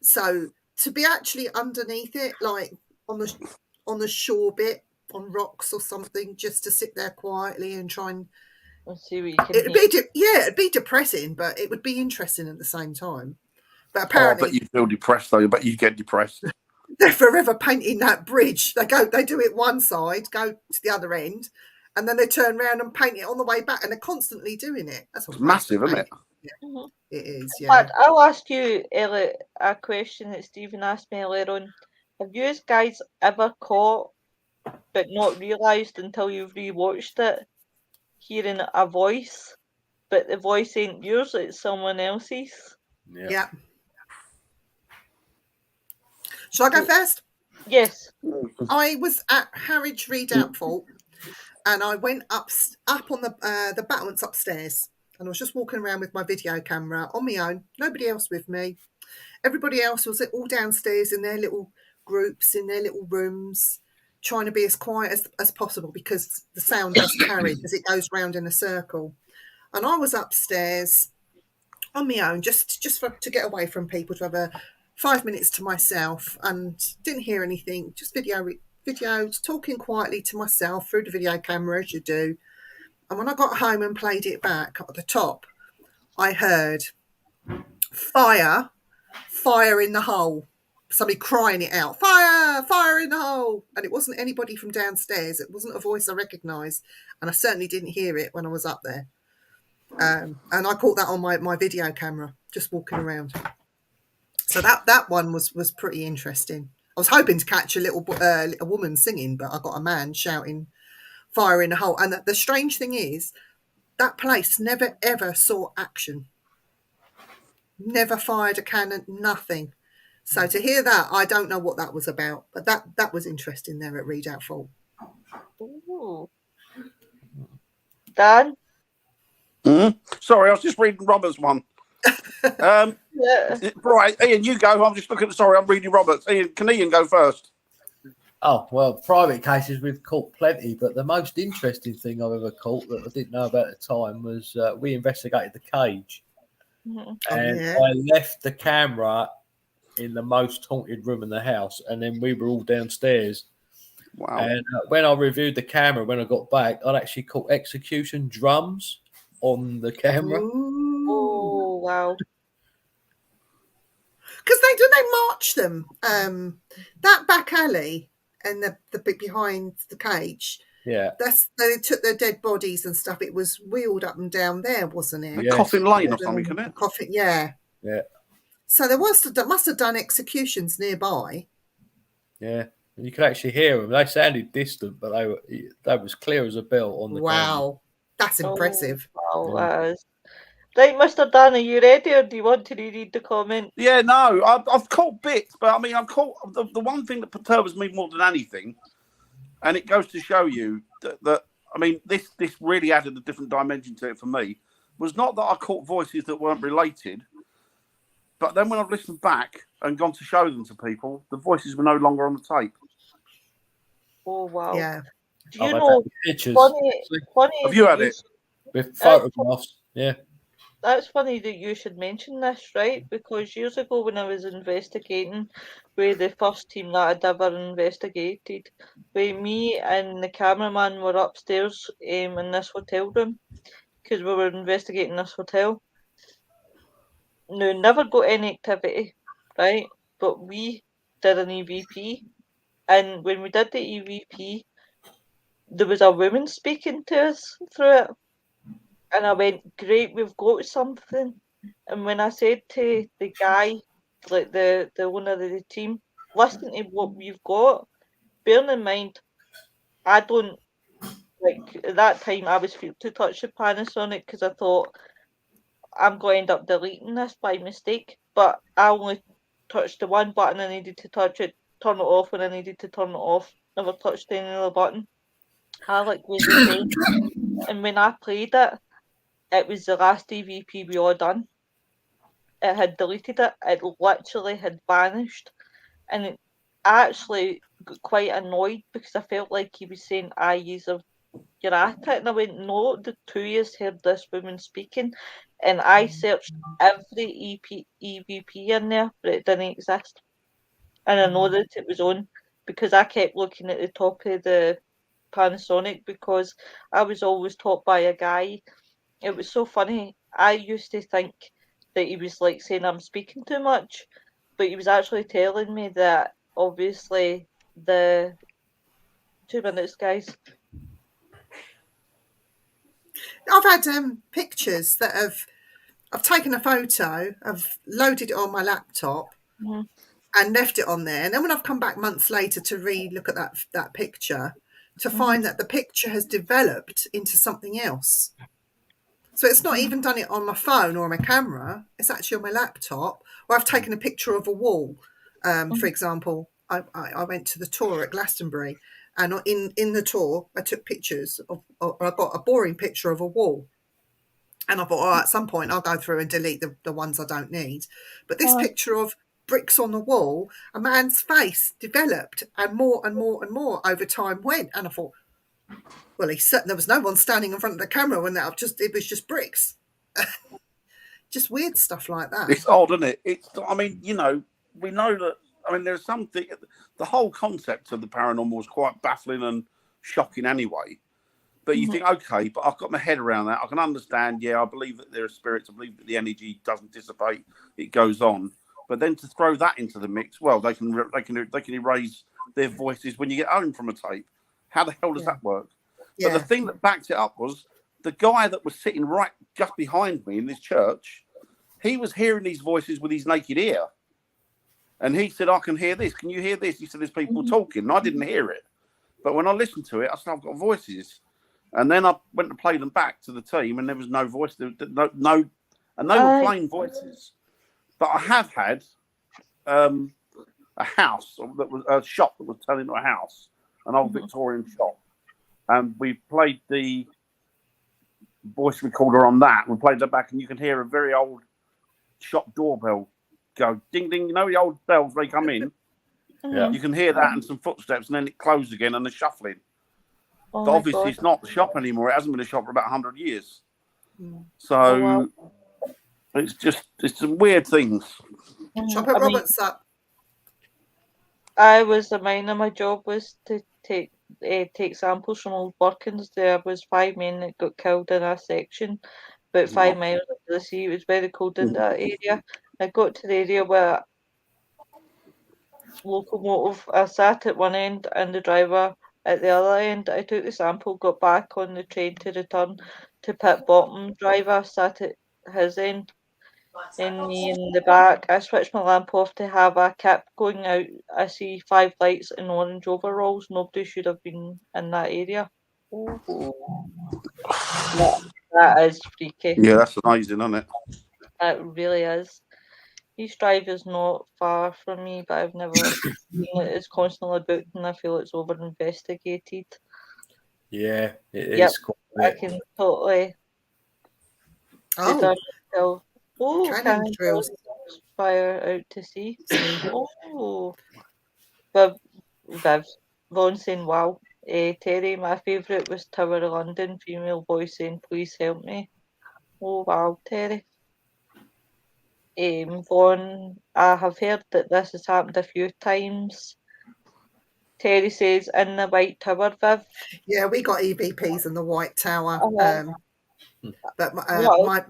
So to be actually underneath it, like on the shore bit, on rocks or something, just to sit there quietly and try and see what you can it'd be depressing, but it would be interesting at the same time. But apparently, but you feel depressed though. But you get depressed. They're forever painting that bridge. They do it one side, go to the other end, and then they turn around and paint it on the way back, and they're constantly doing it. That's it's massive, isn't it? Mhm. It is, In yeah. fact, I'll ask you, Elliot, a question that Stephen asked me earlier on. Have you guys ever caught, but not realised until you've rewatched it, hearing a voice, but the voice ain't yours, it's someone else's? Yeah. Shall I go first? Yes. I was at Harwich Readout Vault, and I went up on the battlements upstairs, and I was just walking around with my video camera on my own, nobody else with me. Everybody else was all downstairs in their little groups, in their little rooms, trying to be as quiet as possible because the sound does carry as it goes round in a circle. And I was upstairs on my own, just to get away from people, to have a 5 minutes to myself, and didn't hear anything, just videos, talking quietly to myself through the video camera as you do. And when I got home and played it back at the top, I heard fire in the hole. Somebody crying it out, fire in the hole. And it wasn't anybody from downstairs. It wasn't a voice I recognised. And I certainly didn't hear it when I was up there. And I caught that on my video camera, just walking around. So that one was pretty interesting. I was hoping to catch a woman singing, but I got a man shouting fire in the hole. And the strange thing is, that place never ever saw action. Never fired a cannon, nothing. So to hear that, I don't know what that was about, but that was interesting there at Readout Vault. Ooh. Dan? Sorry, I was just reading Robert's one. Yeah. Right, Ian, you go. I'm just looking. Sorry, I'm reading Robert's. Ian, can Ian go first? Oh, well, private cases we've caught plenty, but the most interesting thing I've ever caught that I didn't know about at the time was we investigated the cage. Mhm. And yeah. I left the camera in the most haunted room in the house, and then we were all downstairs. Wow. And when I reviewed the camera, when I got back, I'd actually caught execution drums on the camera. Ooh. Oh, wow. Because they march them. That back alley and the bit behind the cage. Yeah. They took their dead bodies and stuff. It was wheeled up and down there, wasn't it? Yes. Coffin Lane or something, isn't it? Coffin, yeah. Yeah. So there must have done executions nearby. Yeah. And you could actually hear them. They sounded distant, but they was clear as a bell on the camera. Wow. That's impressive. Oh, wow, Yeah. that is. Right, Mr. Dan, are you ready, or do you want to reread the comment? Yeah, no, I've caught bits, but I mean, I've caught the one thing that perturbs me more than anything, and it goes to show you that I mean, this really added a different dimension to it for me. Was not that I caught voices that weren't related, but then when I've listened back and gone to show them to people, the voices were no longer on the tape. Oh, wow. Yeah. Do you I've know, had pictures funny Have you that had it? with photographs. Yeah. That's funny that you should mention this, right? Because years ago when I was investigating, with the first team that I'd ever investigated, where me and the cameraman were upstairs in this hotel room, because we were investigating this hotel. No, never got any activity, right? But we did an EVP, and when we did the EVP, there was a woman speaking to us through it. And I went, great, we've got something. And when I said to the guy, like the owner of the team, listen to what we've got, bearing in mind, I don't, like, at that time I was feel to touch the Panasonic because I thought I'm going to end up deleting this by mistake. But I only touched the one button I needed to touch it, turn it off when I needed to turn it off. Never touched any other button. Alec was the same. And when I played it, it was the last EVP we all done. It had deleted it. It literally had vanished. And I actually got quite annoyed because I felt like he was saying, you're at it. And I went, no, the 2 years heard this woman speaking. And I searched every EVP in there, but it didn't exist. And I know that it was on because I kept looking at the top of the Panasonic because I was always taught by a guy. It was so funny. I used to think that he was like saying I'm speaking too much, but he was actually telling me that obviously the 2 minutes, guys. I've had pictures that have I've taken a photo, I've loaded it on my laptop Mhm. and left it on there. And then when I've come back months later to look at that picture, to Mhm. find that the picture has developed into something else. So it's not even done it on my phone or my camera. It's actually on my laptop. Or I've taken a picture of a wall. For example, I went to the tour at Glastonbury, and in the tour, I took pictures of I got a boring picture of a wall. And I thought, oh, at some point I'll go through and delete the ones I don't need. But this picture of bricks on the wall, a man's face developed, and more and more and more over time went. And I thought, well, there was no one standing in front of the camera when it was just bricks. Just weird stuff like that. It's odd, isn't it? I mean, we know that. I mean, there's something. The whole concept of the paranormal is quite baffling and shocking, anyway. But you think, okay, but I've got my head around that. I can understand. Yeah, I believe that there are spirits. I believe that the energy doesn't dissipate; it goes on. But then to throw that into the mix, well, they can erase their voices when you get home from a tape. How the hell does that work? But the thing that backed it up was the guy that was sitting right just behind me in this church. He was hearing these voices with his naked ear. And he said, I can hear this. Can you hear this? He said, there's people talking. And I didn't hear it. But when I listened to it, I said, I've got voices. And then I went to play them back to the team, and there was no voice. And they were plain voices. But I have had a house, that was a shop that was turned into a house, an old Victorian shop. And we played the voice recorder on that. We played that back, and you can hear a very old shop doorbell go ding ding. You know the old bells, they come in. Yeah. You can hear that and some footsteps, and then it closed again and the shuffling. Oh But my obviously, God. it's not the shop anymore. It hasn't been a shop for about 100 years. So Oh, wow. it's some weird things. Shall I put Roberts up? I was a miner. My job was to take samples from old workings. There was 5 men that got killed in a section about 5 miles up the sea. It was very cold in that area. I got to the area where locomotive. I sat at one end and the driver at the other end. I took the sample, got back on the train to return to pit bottom. Driver sat at his end, and me in the back. I switched my lamp off to have a kip going out. I see 5 lights in orange overalls. Nobody should have been in that area. Ooh. That is freaky. Yeah, that's amazing, isn't it? It really is. East Drive is not far from me, but I've never seen it. It's constantly booked, and I feel it's over investigated. Yeah, it Yep, is quite a I bit. can totally. Oh, Cannon cannon drills. fire out to sea. Oh, Viv, Vaughn saying, wow. Terry, my favourite was Tower of London, female voice saying, please help me. Oh, wow, Terry. Vaughn, I have heard that this has happened a few times. Terry says, in the White Tower, Viv. Yeah, we got EVPs in the White Tower. But What? my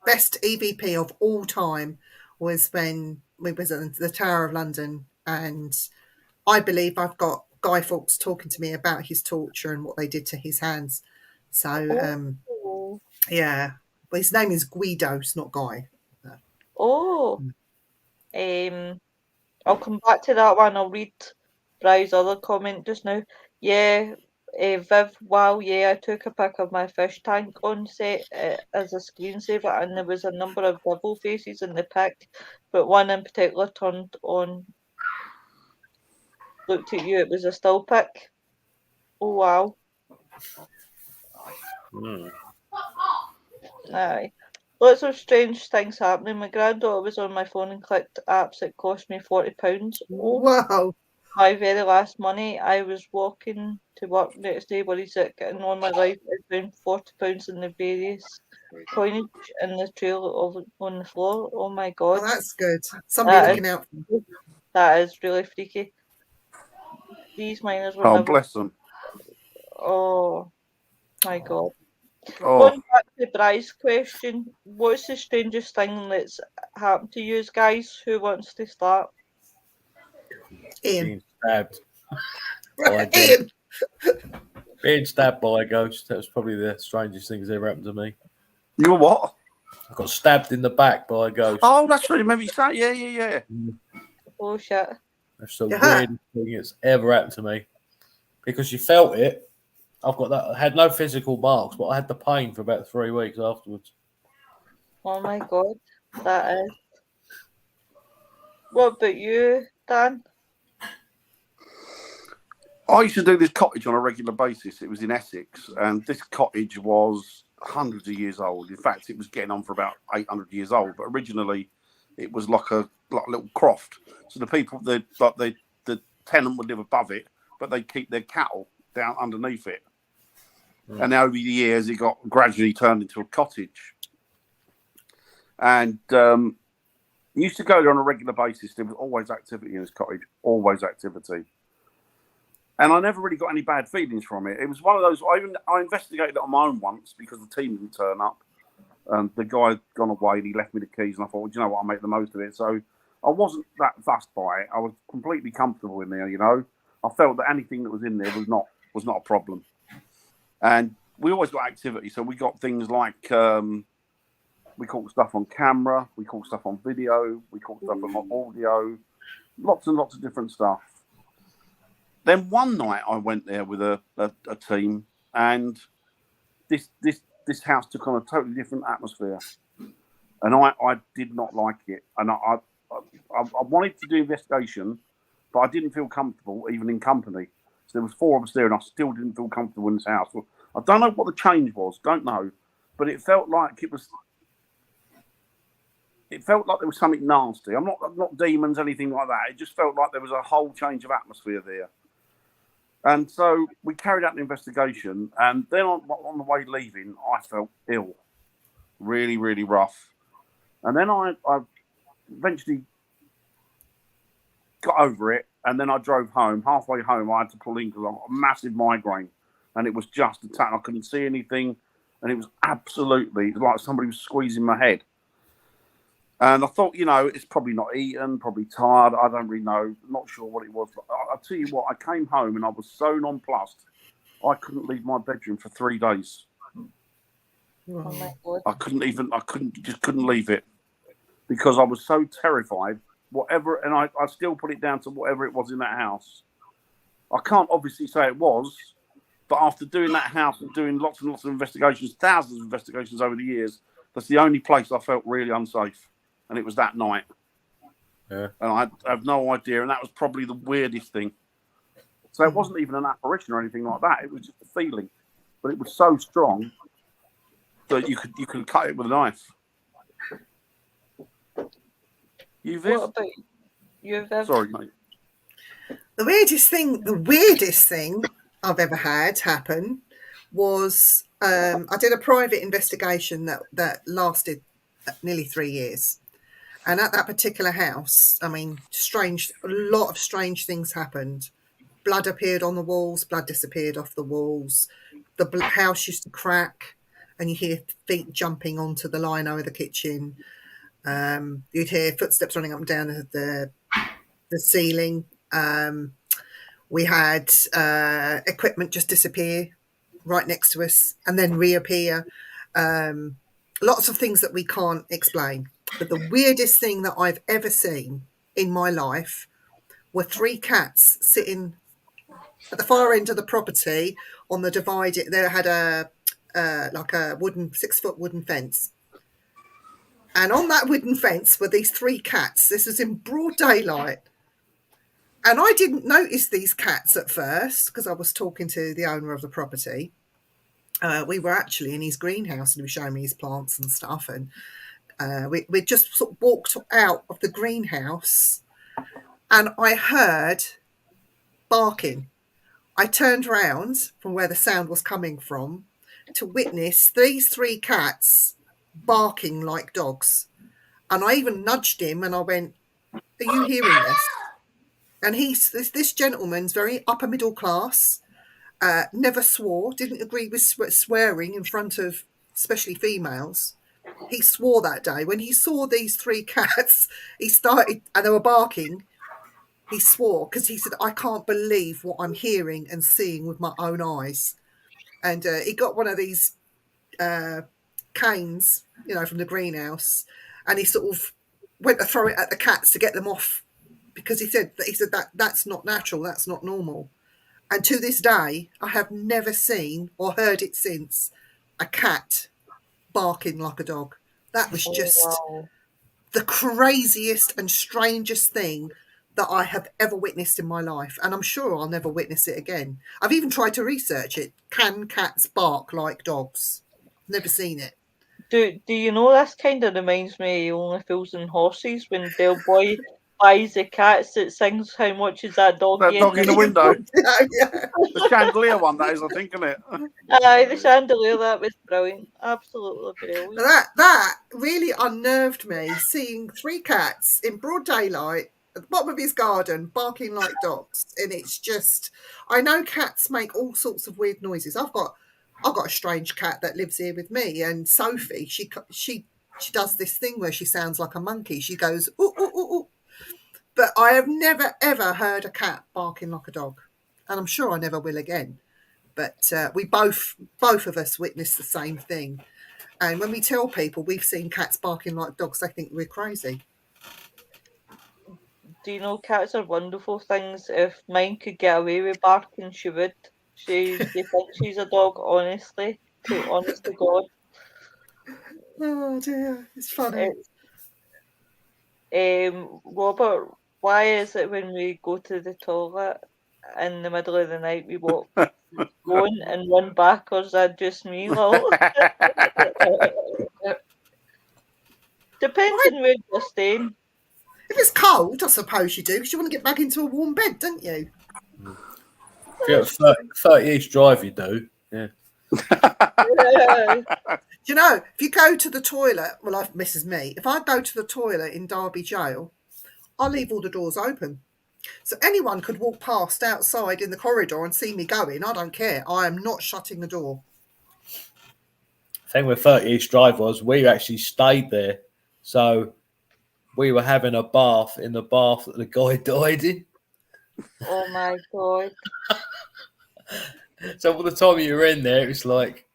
best EVP of all time was when we was at the Tower of London, and I believe I've got Guy Fawkes talking to me about his torture and what they did to his hands. So yeah, well, his name is Guido, it's not Guy. Oh, I'll come back to that one. I'll read Bry's other comment just now. Yeah, Viv, wow, yeah, I took a pic of my fish tank on set as a screensaver, and there was a number of devil faces in the pic, but one in particular turned on, looked at you, it was a still pic. Oh, wow. Aye. Lots of strange things happening. My granddaughter was on my phone and clicked apps that cost me £40. Oh, Whoa. my very last money. I was walking to work next day worried sick, and on my life I found £40 in the various coinage in the trail on the floor. Oh my God. Oh, that's good. Somebody That looking out for them. that is really freaky. These miners were Oh, never. bless them. Oh my God. Oh, Going back to Bry's question, what's the strangest thing that's happened to you guys? Who wants to start? Ian. Being stabbed by a ghost. Ian. Being stabbed by a ghost. That was probably the strangest thing that's ever happened to me. you what? I got stabbed in the back by a ghost. Oh, that's right. Remember you saying? Yeah. Oh shit. That's the Yeah. weirdest thing that's ever happened to me. Because you felt it. I've got that. I had no physical marks, but I had the pain for about 3 weeks afterwards. Oh my god. That is. What about you, Dan? I used to do this cottage on a regular basis. It was in Essex, and this cottage was hundreds of years old. In fact, it was getting on for about 800 years old. But originally, it was like a little croft. So the people, the tenant would live above it, but they'd keep their cattle down underneath it. Mm. And over the years, it got gradually turned into a cottage. And used to go there on a regular basis. There was always activity in this cottage, always activity. And I never really got any bad feelings from it. It was one of those. I investigated it on my own once because the team didn't turn up. The guy had gone away and he left me the keys, and I thought, well, you know what, I'll make the most of it. So I wasn't that fussed by it. I was completely comfortable in there. You know, I felt that anything that was in there was not a problem. And we always got activity, so we got things like we caught stuff on camera, we caught stuff on video, we caught stuff on audio, lots and lots of different stuff. Then one night I went there with a team, and this house took on a totally different atmosphere, and I did not like it. And I wanted to do investigation, but I didn't feel comfortable even in company. So there was 4 of us there, and I still didn't feel comfortable in this house. Well, I don't know what the change was, don't know, but it felt like it was. It felt like there was something nasty. I'm not demons, anything like that. It just felt like there was a whole change of atmosphere there. And so we carried out an investigation, and then on the way leaving, I felt ill, really, really rough. And then I eventually got over it, and then I drove home. Halfway home, I had to pull in because I got a massive migraine, and it was just attack. I couldn't see anything, and it was absolutely like somebody was squeezing my head. And I thought, you know, it's probably not eaten, probably tired. I don't really know. Not sure what it was. But I'll tell you what, I came home and I was so nonplussed, I couldn't leave my bedroom for 3 days. Oh my god. I couldn't leave it because I was so terrified. Whatever, and I still put it down to whatever it was in that house. I can't obviously say it was, but after doing that house and doing lots and lots of investigations, thousands of investigations over the years, that's the only place I felt really unsafe. And it was that night. Yeah. And I have no idea. And that was probably the weirdest thing. So it wasn't even an apparition or anything like that. It was just a feeling. But it was so strong that you could cut it with a knife. You, Viv? What about you, Viv? Sorry, mate. The weirdest thing I've ever had happen was I did a private investigation that lasted nearly 3 years. And at that particular house, I mean, a lot of strange things happened. Blood appeared on the walls, blood disappeared off the walls. The house used to crack, and you hear feet jumping onto the line over the kitchen. You'd hear footsteps running up and down the ceiling. We had equipment just disappear right next to us and then reappear. Lots of things that we can't explain. But the weirdest thing that I've ever seen in my life were 3 cats sitting at the far end of the property on the divider. They had a 6-foot wooden fence. And on that wooden fence were these 3 cats. This was in broad daylight. And I didn't notice these cats at first because I was talking to the owner of the property. We were actually in his greenhouse, and he was showing me his plants and stuff. And we just sort of walked out of the greenhouse, and I heard barking. I turned round from where the sound was coming from to witness these 3 cats barking like dogs. And I even nudged him, and I went, "Are you hearing this?" And this gentleman's very upper middle class, never swore, didn't agree with swearing in front of especially females. He swore that day. When he saw these 3 cats, he started, and they were barking, he swore because he said, "I can't believe what I'm hearing and seeing with my own eyes." And he got one of these canes, from the greenhouse, and he sort of went to throw it at the cats to get them off because he said that's not natural, that's not normal. And to this day, I have never seen or heard it since a cat barking like a dog. That was just the craziest and strangest thing that I have ever witnessed in my life. And I'm sure I'll never witness it again. I've even tried to research it. Can cats bark like dogs? Never seen it. Do you know, this kind of reminds me of Only Fools and Horses when Del Boy buys the cats that sings How Much Is That Dog That dog in the window. Yeah. The chandelier one, that is, I think, isn't it? Aye, the chandelier, that was brilliant. Absolutely brilliant. That really unnerved me, seeing 3 cats in broad daylight at the bottom of his garden barking like dogs. And it's just, I know cats make all sorts of weird noises. I've got a strange cat that lives here with me, and Sophie, she does this thing where she sounds like a monkey. She goes ooh ooh ooh ooh. But I have never ever heard a cat barking like a dog, and I'm sure I never will again. But we both of us witnessed the same thing. And when we tell people we've seen cats barking like dogs, they think we're crazy. Do you know, cats are wonderful things. If mine could get away with barking, she would. She thinks she's a dog, honestly. Honest to God. Oh dear, it's funny. Robert, why is it when we go to the toilet in the middle of the night we walk going and run back, or is that just me, lol? Depends on where you're staying. If it's cold, I suppose you do, because you want to get back into a warm bed, don't you? If you have 30 each drive, you do. Yeah. Do you know, if you go to the toilet, well, this is me, if I go to the toilet in Derby Jail, I leave all the doors open. So anyone could walk past outside in the corridor and see me going. I don't care. I am not shutting the door. The thing with 30 each drive was we actually stayed there. So we were having a bath in the bath that the guy died in. Oh my God. So by the time you were in there, it was like...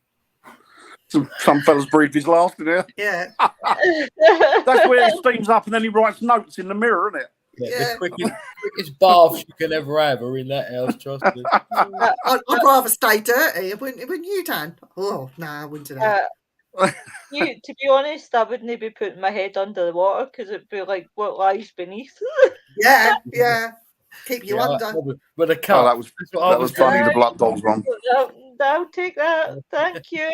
Some fellas breathed his last in there. Yeah. That's where he steams up and then he writes notes in the mirror, isn't it? Yeah. The quickest baths you can ever have are in that house, trust me. I'd rather stay dirty. Wouldn't you, Dan? Oh, no, I wouldn't do that. To be honest, I wouldn't be putting my head under the water because it'd be like what lies beneath. Yeah. Keep you under. With a cup. Oh, that was funny. The blood dog's wrong. I'll take that. Thank you.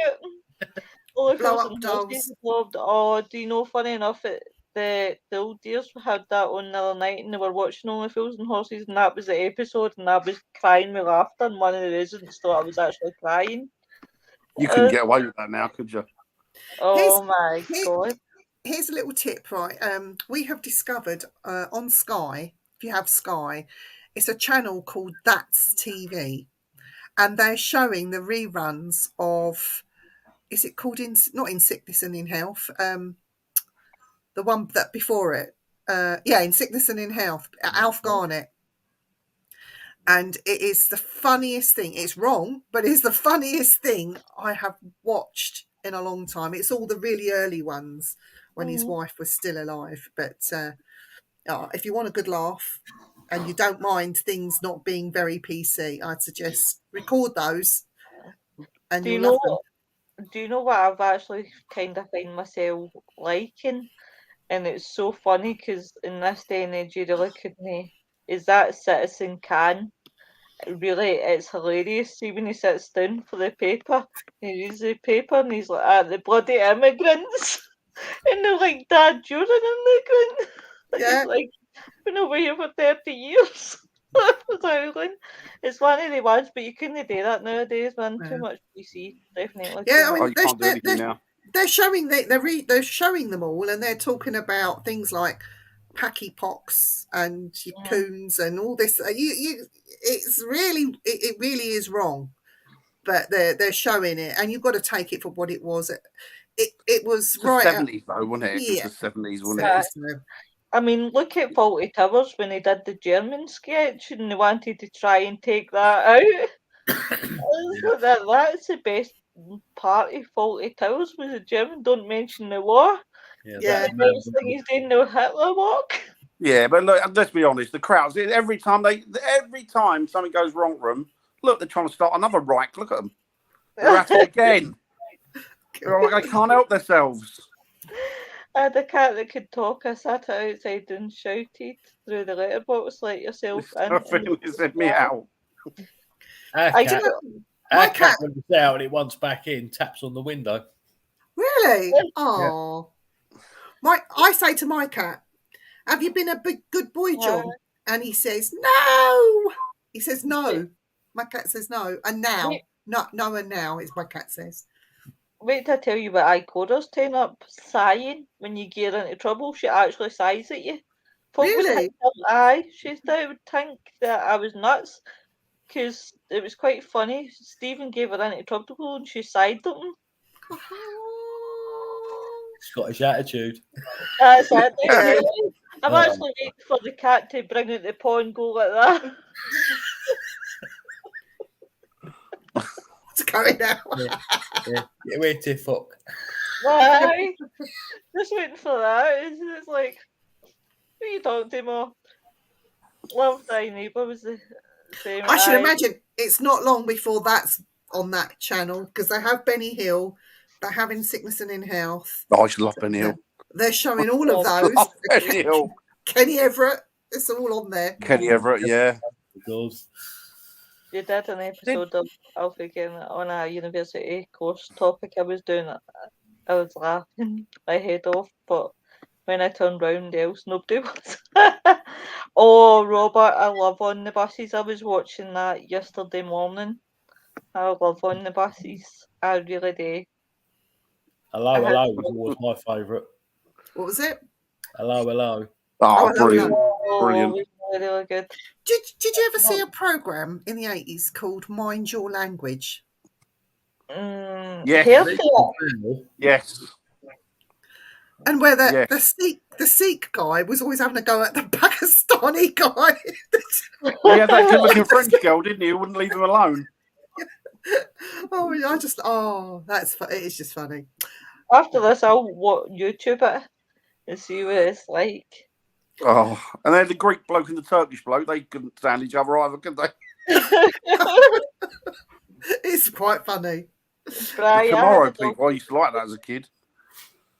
Blow up dolls. Oh, do you know, funny enough, the old dears had that on the other night and they were watching Only Fools and Horses, and that was the episode, and I was crying with laughter, and one of the residents thought I was actually crying. You couldn't get away with that now, could you? Oh my God. Here's a little tip, right? We have discovered on Sky, if you have Sky, it's a channel called That's TV, and they're showing the reruns of, is it called not In Sickness and in Health, the one that before it, In Sickness and in Health, Alf Garnett. And it is the funniest thing. It's wrong, but it's the funniest thing I have watched in a long time. It's all the really early ones when his wife was still alive. But if you want a good laugh and you don't mind things not being very PC, I'd suggest record those and you'll love them. Do you know what I've actually kind of find myself liking? And it's so funny because in this day and age, you look at me, is that Citizen Can? Really, it's hilarious. See when he sits down for the paper, he reads the paper and he's like, the bloody immigrants. And they're like, Dad, you're an immigrant. Yeah. He's like, been over here for 30 years. It's one of the ones, but you couldn't do that nowadays, man. Too much PC, definitely. Yeah, I mean, you can't do anything now. They're showing they're showing them all, and they're talking about things like packy pox and your coons and all this. It's really it really is wrong, but they're showing it, and you've got to take it for what it was. It was the right 70s though, wasn't it? Yeah. It was the 70s, wasn't it? I mean, look at Fawlty Towers when they did the German sketch and they wanted to try and take that out. That's the best party faulty towels was the gym. Don't mention the war. Yeah, Yeah. that The next thing he's doing no Hitler walk. Yeah, but look, let's be honest. The crowds every time something goes wrong for them, look, they're trying to start another Reich. Look at them. They're at it again. They're like, they can't help themselves. I had a cat that could talk. I sat outside and shouted through the letterbox, "Let yourself in." It said me out. Our I cat, do. My our cat cat- when it's out and it wants back in, taps on the window. Really? Oh. I say to my cat, "Have you been a big good boy, John?" And he says, "No." He says, "No." My cat says, "No." And now, no, and now is my cat says. Wait till I tell you what Coda's turn up sighing when you get into trouble. She actually sighs at you. Folk would Really? think that- she would think that I was nuts because it was quite funny. Stephen gave her into trouble and she sighed at him. Scottish attitude. That's it. Yeah. I'm actually waiting for the cat to bring out the paw and go like that. What's going on? Yeah. Get away to fuck. Why? Just waiting for that. It's like, who are you talking to, Mo? Love Thy Neighbour was the same. I should imagine it's not long before that's on that channel because they have Benny Hill, they're having Sickness and in Health. Oh, I should love Benny Hill. They're showing all of those. Love Benny Hill. Kenny Everett, it's all on there. Kenny Everett, yeah. You did an episode of Alfie again on a university course topic I was doing. I was laughing my head off, but when I turned round else, nobody was. Oh, Robert, I love On the Buses. I was watching that yesterday morning. I love On the Buses. I really do. Hello, hello was always my favourite. What was it? Hello, hello. Oh, hello, brilliant. Oh, Brilliant. it was really good. Did you ever see a program in the 80s called Mind Your Language? Yes. Healthy. Yes. And where Yes. the Sikh guy was always having a go at the Pakistani guy. He had that good-looking French girl, didn't he? Who wouldn't leave him alone. It is just funny. After this, I'll YouTube it and see what it's like. Oh, and then the Greek bloke and the Turkish bloke, they couldn't stand each other either, could they? It's quite funny. Right, Tomorrow people, I used to like that as a kid.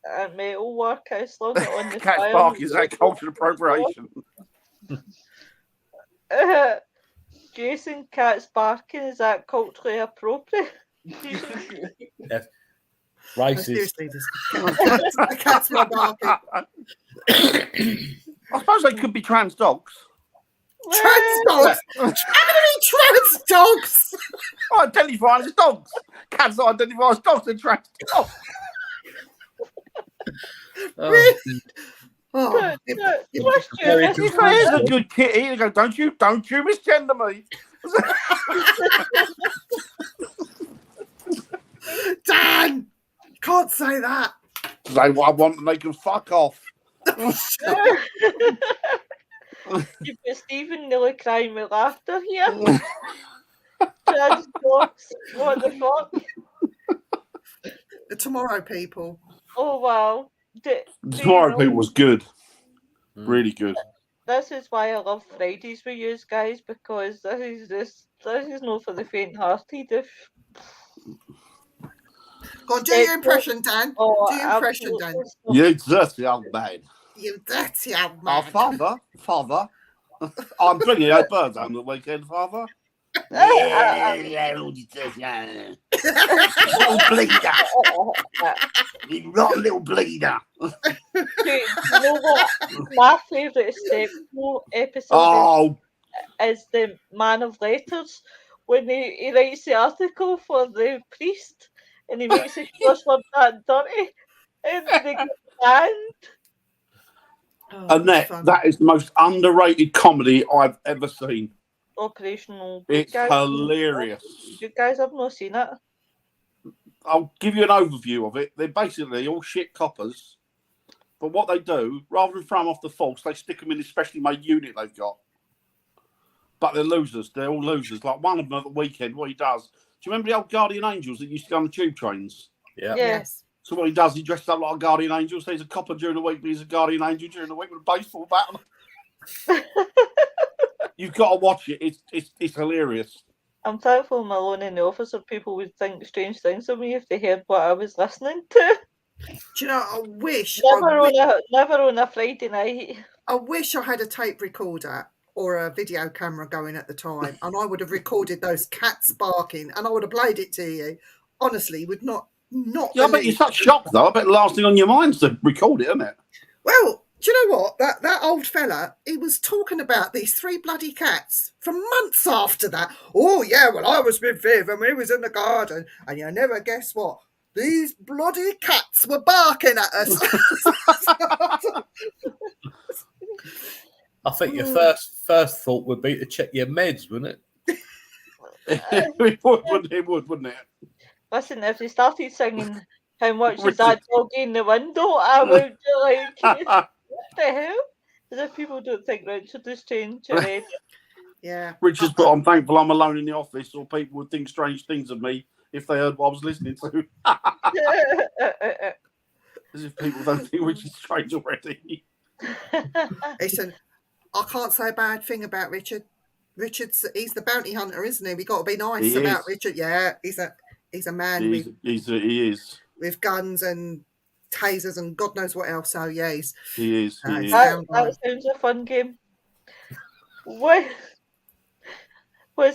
And metal work, I slung it on the Cat's file. bark is that cultural appropriation. Jason, cats barking, is that culturally appropriate? Yes. No, Racist. seriously, the cat's my barking. I suppose they could be trans dogs. Trans dogs? How many trans dogs? I identify as dogs. Cats that identify as dogs are trans dogs. Oh, Oh, He's a good kitty. They go, don't you misgender me. Dan, can't say that. Say what I want and they can fuck off. You've got Stephen nearly crying with laughter here. Trans dogs, what the fuck? The Tomorrow People. Oh wow. Tomorrow People was good. Really good. This is why I love Fridays with you guys, because this is not for the faint-hearted. Go on, do your impression, Dan. Oh, Do your impression, Dan. You dirty old man. You dirty old Oh, man. father. I'm bringing those birds home the weekend, father. Little bleeder. You rotten little bleeder. You know what? My favourite Sept episode is the Man of Letters, when he writes the article for the priest and he makes his first word that dirty and they get banned. Annette, that is the most underrated comedy I've ever seen. Operational. It's hilarious. You guys have not seen it? I'll give you an overview of it. They're basically all shit coppers, but what they do, rather than throw them off the force, they stick them in a specially made unit they've got. But they're losers. They're all losers. Like one of them at the weekend, what he does, you remember the old guardian angels that used to go on the tube trains? Yeah. Yes. So what he does, he dresses up like a guardian angel. So he's a copper during the week, but he's a guardian angel during the week with a baseball bat on. You've got to watch it. It's hilarious. I'm thankful I'm alone in the office, or people would think strange things of me if they heard what I was listening to. Do you know, I wish Never on a Friday night. I wish I had a tape recorder or a video camera going at the time, and I would have recorded those cats barking, and I would have played it to you. Honestly, would not. Yeah, I bet you're such shock though. I bet the last thing on your mind's to record it, isn't it? Well, do you know what? That old fella, he was talking about these 3 bloody cats for months after that. Oh yeah, well I was with Viv and we was in the garden, and you never guess what? These bloody cats were barking at us. I think your first thought would be to check your meds, wouldn't it? It would, wouldn't it? Listen, if they started singing "How much is that doggy in the window," I would be like, "What the hell?" As if people don't think Richard has changed already. Yeah. Richard's put, "I'm thankful I'm alone in the office, or people would think strange things of me if they heard what I was listening to." As if people don't think Richard's strange already. Listen, I can't say a bad thing about Richard. He's the bounty hunter, isn't he? We got to be nice about Richard. Yeah, he's a man. He is with guns and tasers and God knows what else. So yeah, he is. That sounds a fun game. What's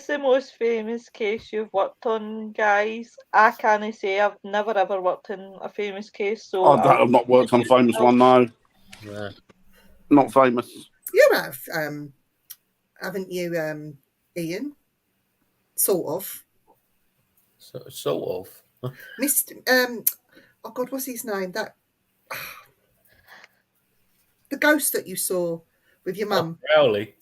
the most famous case you've worked on, guys? I can't say. I've never ever worked in a famous case, so I've not worked on a famous one, no. Yeah. Not famous. You have, haven't you, Ian? Sort of. Sort of. Mr. Oh God, what's his name? The ghost that you saw with your mum. Rowley.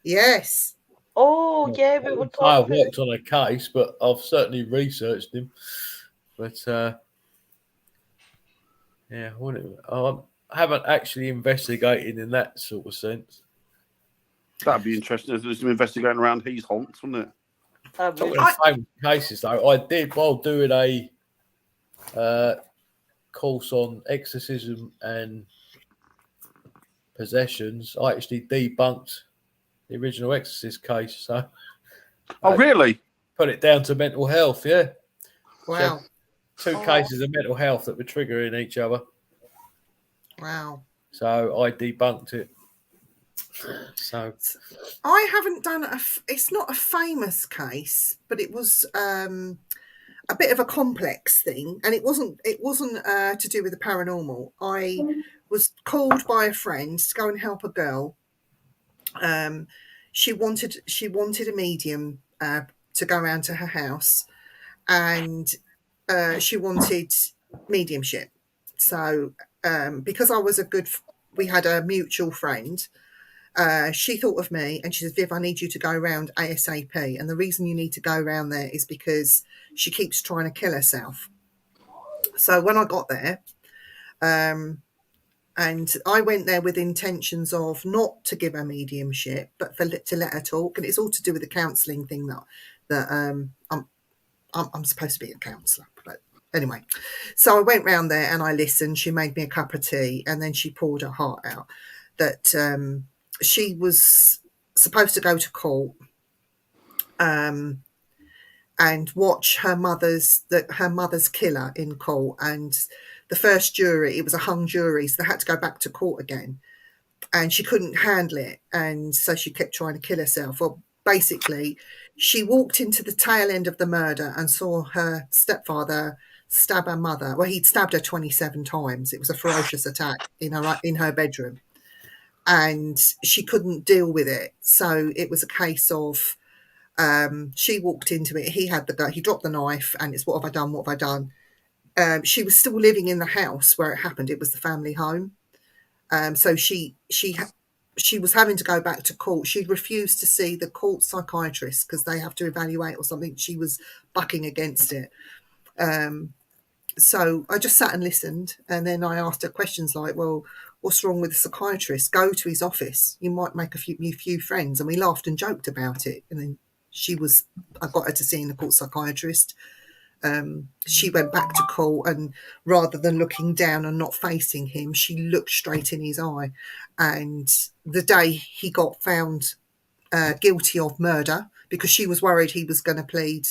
Yes. Oh yeah, we were talking. I've worked on a case, but I've certainly researched him. But yeah, I haven't actually investigated in that sort of sense. That'd be interesting. There's some investigating around his haunts, wouldn't it? Talking of famous cases, though, I did while doing a course on exorcism and possessions. I actually debunked the original Exorcist case. So, really? Put it down to mental health. Yeah. Wow. So, two cases of mental health that were triggering each other. Wow. So I debunked it. So I haven't done it's not a famous case, but it was a bit of a complex thing, and it wasn't to do with the paranormal. I was called by a friend to go and help a girl. She wanted a medium to go around to her house, and she wanted mediumship. So because I was we had a mutual friend. She thought of me and she said, "Viv, I need you to go around ASAP. And the reason you need to go around there is because she keeps trying to kill herself." So when I got there, and I went there with intentions of not to give her mediumship, but to let her talk. And it's all to do with the counselling thing that I'm supposed to be a counsellor. But anyway, so I went round there and I listened. She made me a cup of tea and then she poured her heart out that she was supposed to go to court and watch her mother's killer in court. And the first jury, it was a hung jury, so they had to go back to court again. And she couldn't handle it, and so she kept trying to kill herself. Well, basically, she walked into the tail end of the murder and saw her stepfather stab her mother. Well, he'd stabbed her 27 times. It was a ferocious attack in her bedroom. And she couldn't deal with it. So it was a case of she walked into it. He dropped the knife, and it's, "What have I done? What have I done?" She was still living in the house where it happened. It was the family home. So she was having to go back to court. She refused to see the court psychiatrist because they have to evaluate or something. She was bucking against it. So I just sat and listened, and then I asked her questions like, "Well, what's wrong with the psychiatrist? Go to his office. You might make a few friends." And we laughed and joked about it. And then I got her to see the court psychiatrist. She went back to court, and rather than looking down and not facing him, she looked straight in his eye. And the day he got found guilty of murder, because she was worried he was going to plead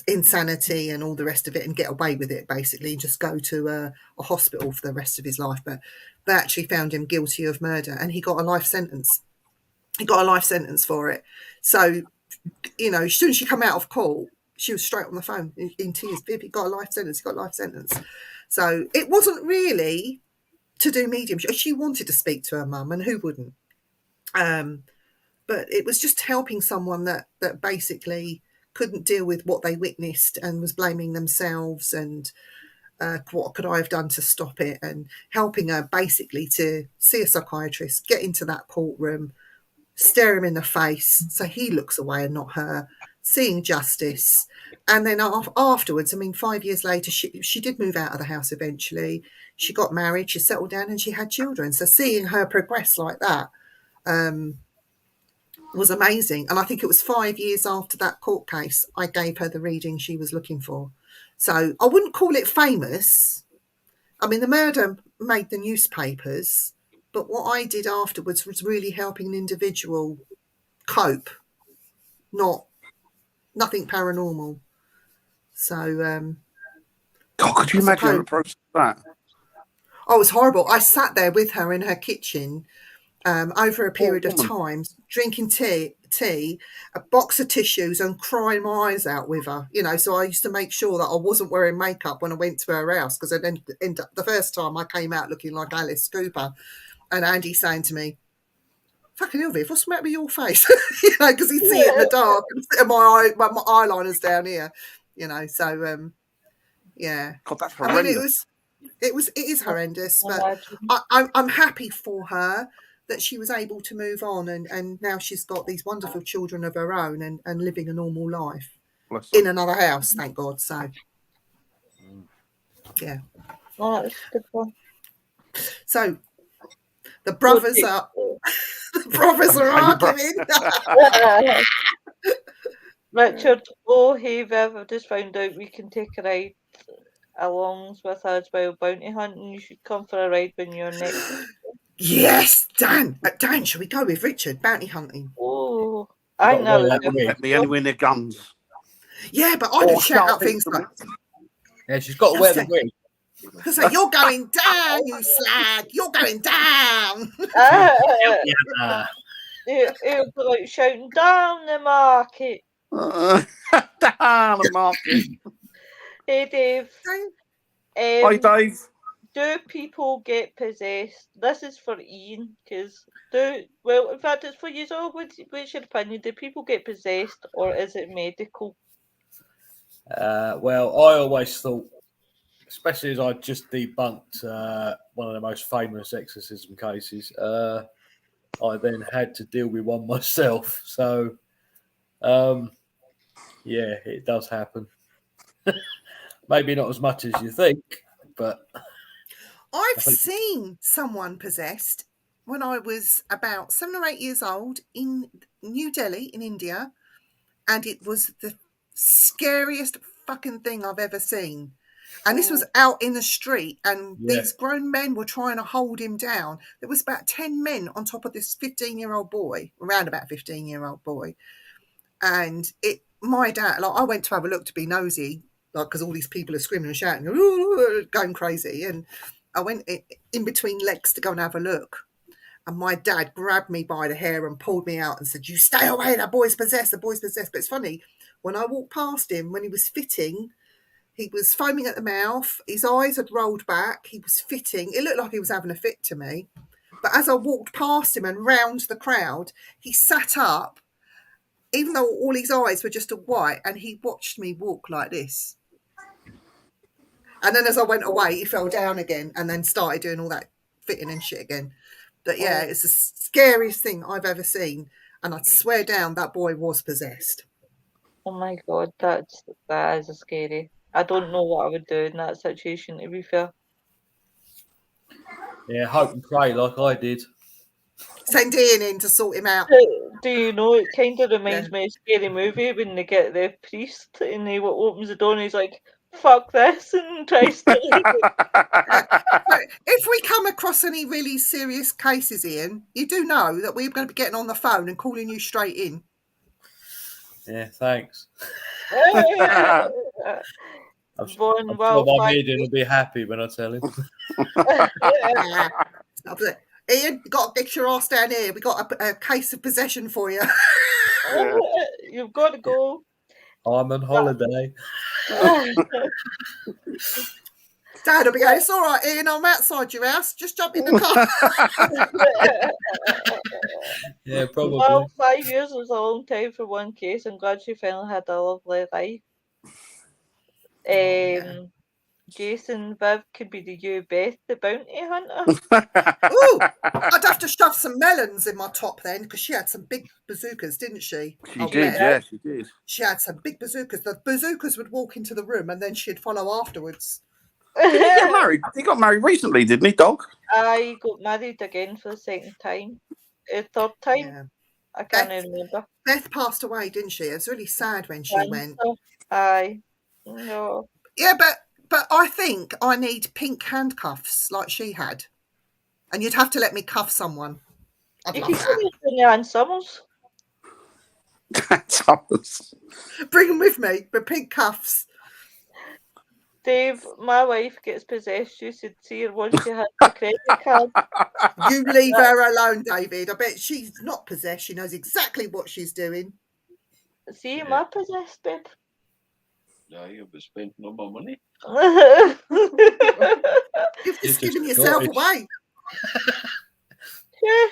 insanity and all the rest of it and get away with it, basically, and just go to a hospital for the rest of his life. But they actually found him guilty of murder, and he got a life sentence. He got a life sentence for it. So, you know, as soon as she came out of court, she was straight on the phone in tears. Viv, he got a life sentence. He got a life sentence. So it wasn't really to do medium. She wanted to speak to her mum, and who wouldn't? But it was just helping someone that basically couldn't deal with what they witnessed and was blaming themselves, and what could I have done to stop it, and helping her basically to see a psychiatrist, get into that courtroom, stare him in the face so he looks away and not her, seeing justice. And then afterwards, I mean, 5 years later, she did move out of the house eventually. She got married, she settled down, and she had children. So seeing her progress like that was amazing. And I think it was 5 years after that court case, I gave her the reading she was looking for. So I wouldn't call it famous. I mean, the murder made the newspapers, but what I did afterwards was really helping an individual cope, nothing paranormal. So, God, could you imagine the process of that? Oh, it was horrible. I sat there with her in her kitchen over a period of time, drinking tea, a box of tissues, and crying my eyes out with her. You know, so I used to make sure that I wasn't wearing makeup when I went to her house, because then the first time I came out looking like Alice Cooper, and Andy saying to me, "Fucking hell, Viv, what's the matter with your face?" You know, because he'd see it in the dark, and my eyeliner's down here. You know, so yeah. God, that's horrendous. I mean, it is horrendous, but I'm happy for her that she was able to move on, and now she's got these wonderful children of her own, and living a normal life in another house, thank God. So yeah. Oh, that's a good one. So the brothers are arguing. Richard, oh hey Viv, I've just found out we can take a ride along with us while bounty hunting. You should come for a ride when you're next. Yes, Dan, shall we go with Richard bounty hunting? Oh, I know. Let me anywhere near guns. Yeah, but I can shout out things like, yeah, she's got to wear the wig. Because like, you're going down, you slag. You're going down. It'll be like shouting down the market. Down the market. Hey Dave. Hi Dave. Do people get possessed? This is for Ian, because in fact it's for you all. What's your opinion? Do people get possessed, or is it medical? Well, I always thought, especially as I just debunked one of the most famous exorcism cases, I then had to deal with one myself. So, yeah, it does happen. Maybe not as much as you think, but I've seen someone possessed when I was about 7 or 8 years old in New Delhi in India, and it was the scariest fucking thing I've ever seen. And this was out in the street, and these grown men were trying to hold him down. There was about 10 men on top of this 15-year-old boy, around about 15-year-old boy. And my dad, like, I went to have a look to be nosy, like, because all these people are screaming and shouting, going crazy. And I went in between legs to go and have a look. And my dad grabbed me by the hair and pulled me out and said, "You stay away, that boy's possessed, the boy's possessed." But it's funny, when I walked past him, when he was fitting, he was foaming at the mouth, his eyes had rolled back, he was fitting. It looked like he was having a fit to me. But as I walked past him and round the crowd, he sat up, even though all his eyes were just white, and he watched me walk like this. And then as I went away, he fell down again and then started doing all that fitting and shit again. But yeah, it's the scariest thing I've ever seen. And I'd swear down that boy was possessed. Oh my God, that is scary. I don't know what I would do in that situation, to be fair. yeah, hope and pray like I did. Send Ian in to sort him out. Do you know, it kind of reminds me of Scary Movie when they get the priest and he opens the door and he's like, fuck this, and tries to leave it. But if we come across any really serious cases, Ian, you do know that we're going to be getting on the phone and calling you straight in. Yeah, thanks. I'm Von sure Wild my Flag- median will be happy when I tell him. Ian, you got to get your ass down here. We got a case of possession for you. You've got to go. I'm on holiday. Dad will be going, it's all right, Ian, I'm outside your house. Just jump in the car. Yeah, probably. Well, 5 years was a long time for one case. I'm glad she finally had a lovely life. Yeah. Jason Viv could be the you Beth, the bounty hunter. Ooh, I'd have to shove some melons in my top then, because she had some big bazookas, didn't she? She did, yeah, she did. She had some big bazookas. The bazookas would walk into the room and then she'd follow afterwards. Did he get married? He got married recently, didn't he, Dog? I got married again for the second time. Third time? Yeah. I can't remember. Beth passed away, didn't she? It was really sad when she went. Aye. No. Yeah, but I think I need pink handcuffs like she had. And you'd have to let me cuff someone. I'd You love can see that. me Ann Summers. Bring them with me, but pink cuffs. Dave, my wife gets possessed. You should see her once she has the credit card. You leave her alone, David. I bet she's not possessed. She knows exactly what she's doing. See, am I possessed, babe? No, you'll be spending all my money. You've just given just yourself Scottish. away. Yeah.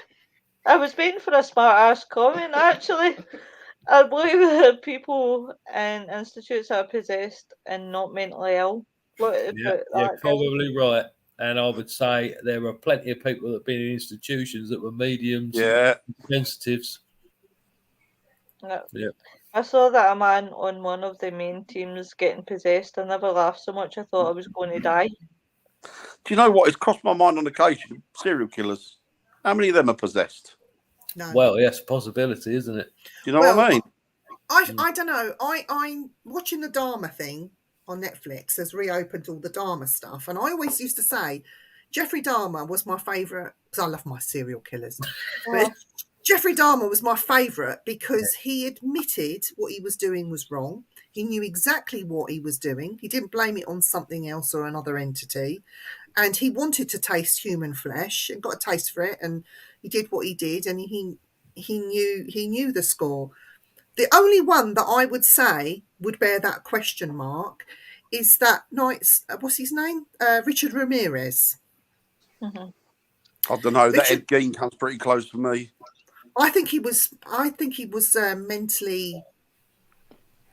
I was waiting for a smart ass comment, actually. I believe that people in institutes are possessed and not mentally ill. You're probably right. And I would say there are plenty of people that have been in institutions that were mediums, sensitives. Yeah. I saw that a man on one of the main teams getting possessed. I never laughed so much. I thought I was going to die. Do you know what? It's crossed my mind on occasion. Serial killers. How many of them are possessed? No. Well, yes, possibility, isn't it? Do you know what I mean? I don't know. I'm watching the Dharma thing on Netflix. Has reopened all the Dharma stuff, and I always used to say Jeffrey Dahmer was my favourite because I love my serial killers. But Jeffrey Dahmer was my favourite because he admitted what he was doing was wrong. He knew exactly what he was doing. He didn't blame it on something else or another entity, and he wanted to taste human flesh and got a taste for it, and he did what he did, and he knew the score. The only one that I would say would bear that question mark is that night's what's his name? Richard Ramirez. Mm-hmm. I don't know. That Ed Gein comes pretty close for me. I think he was mentally,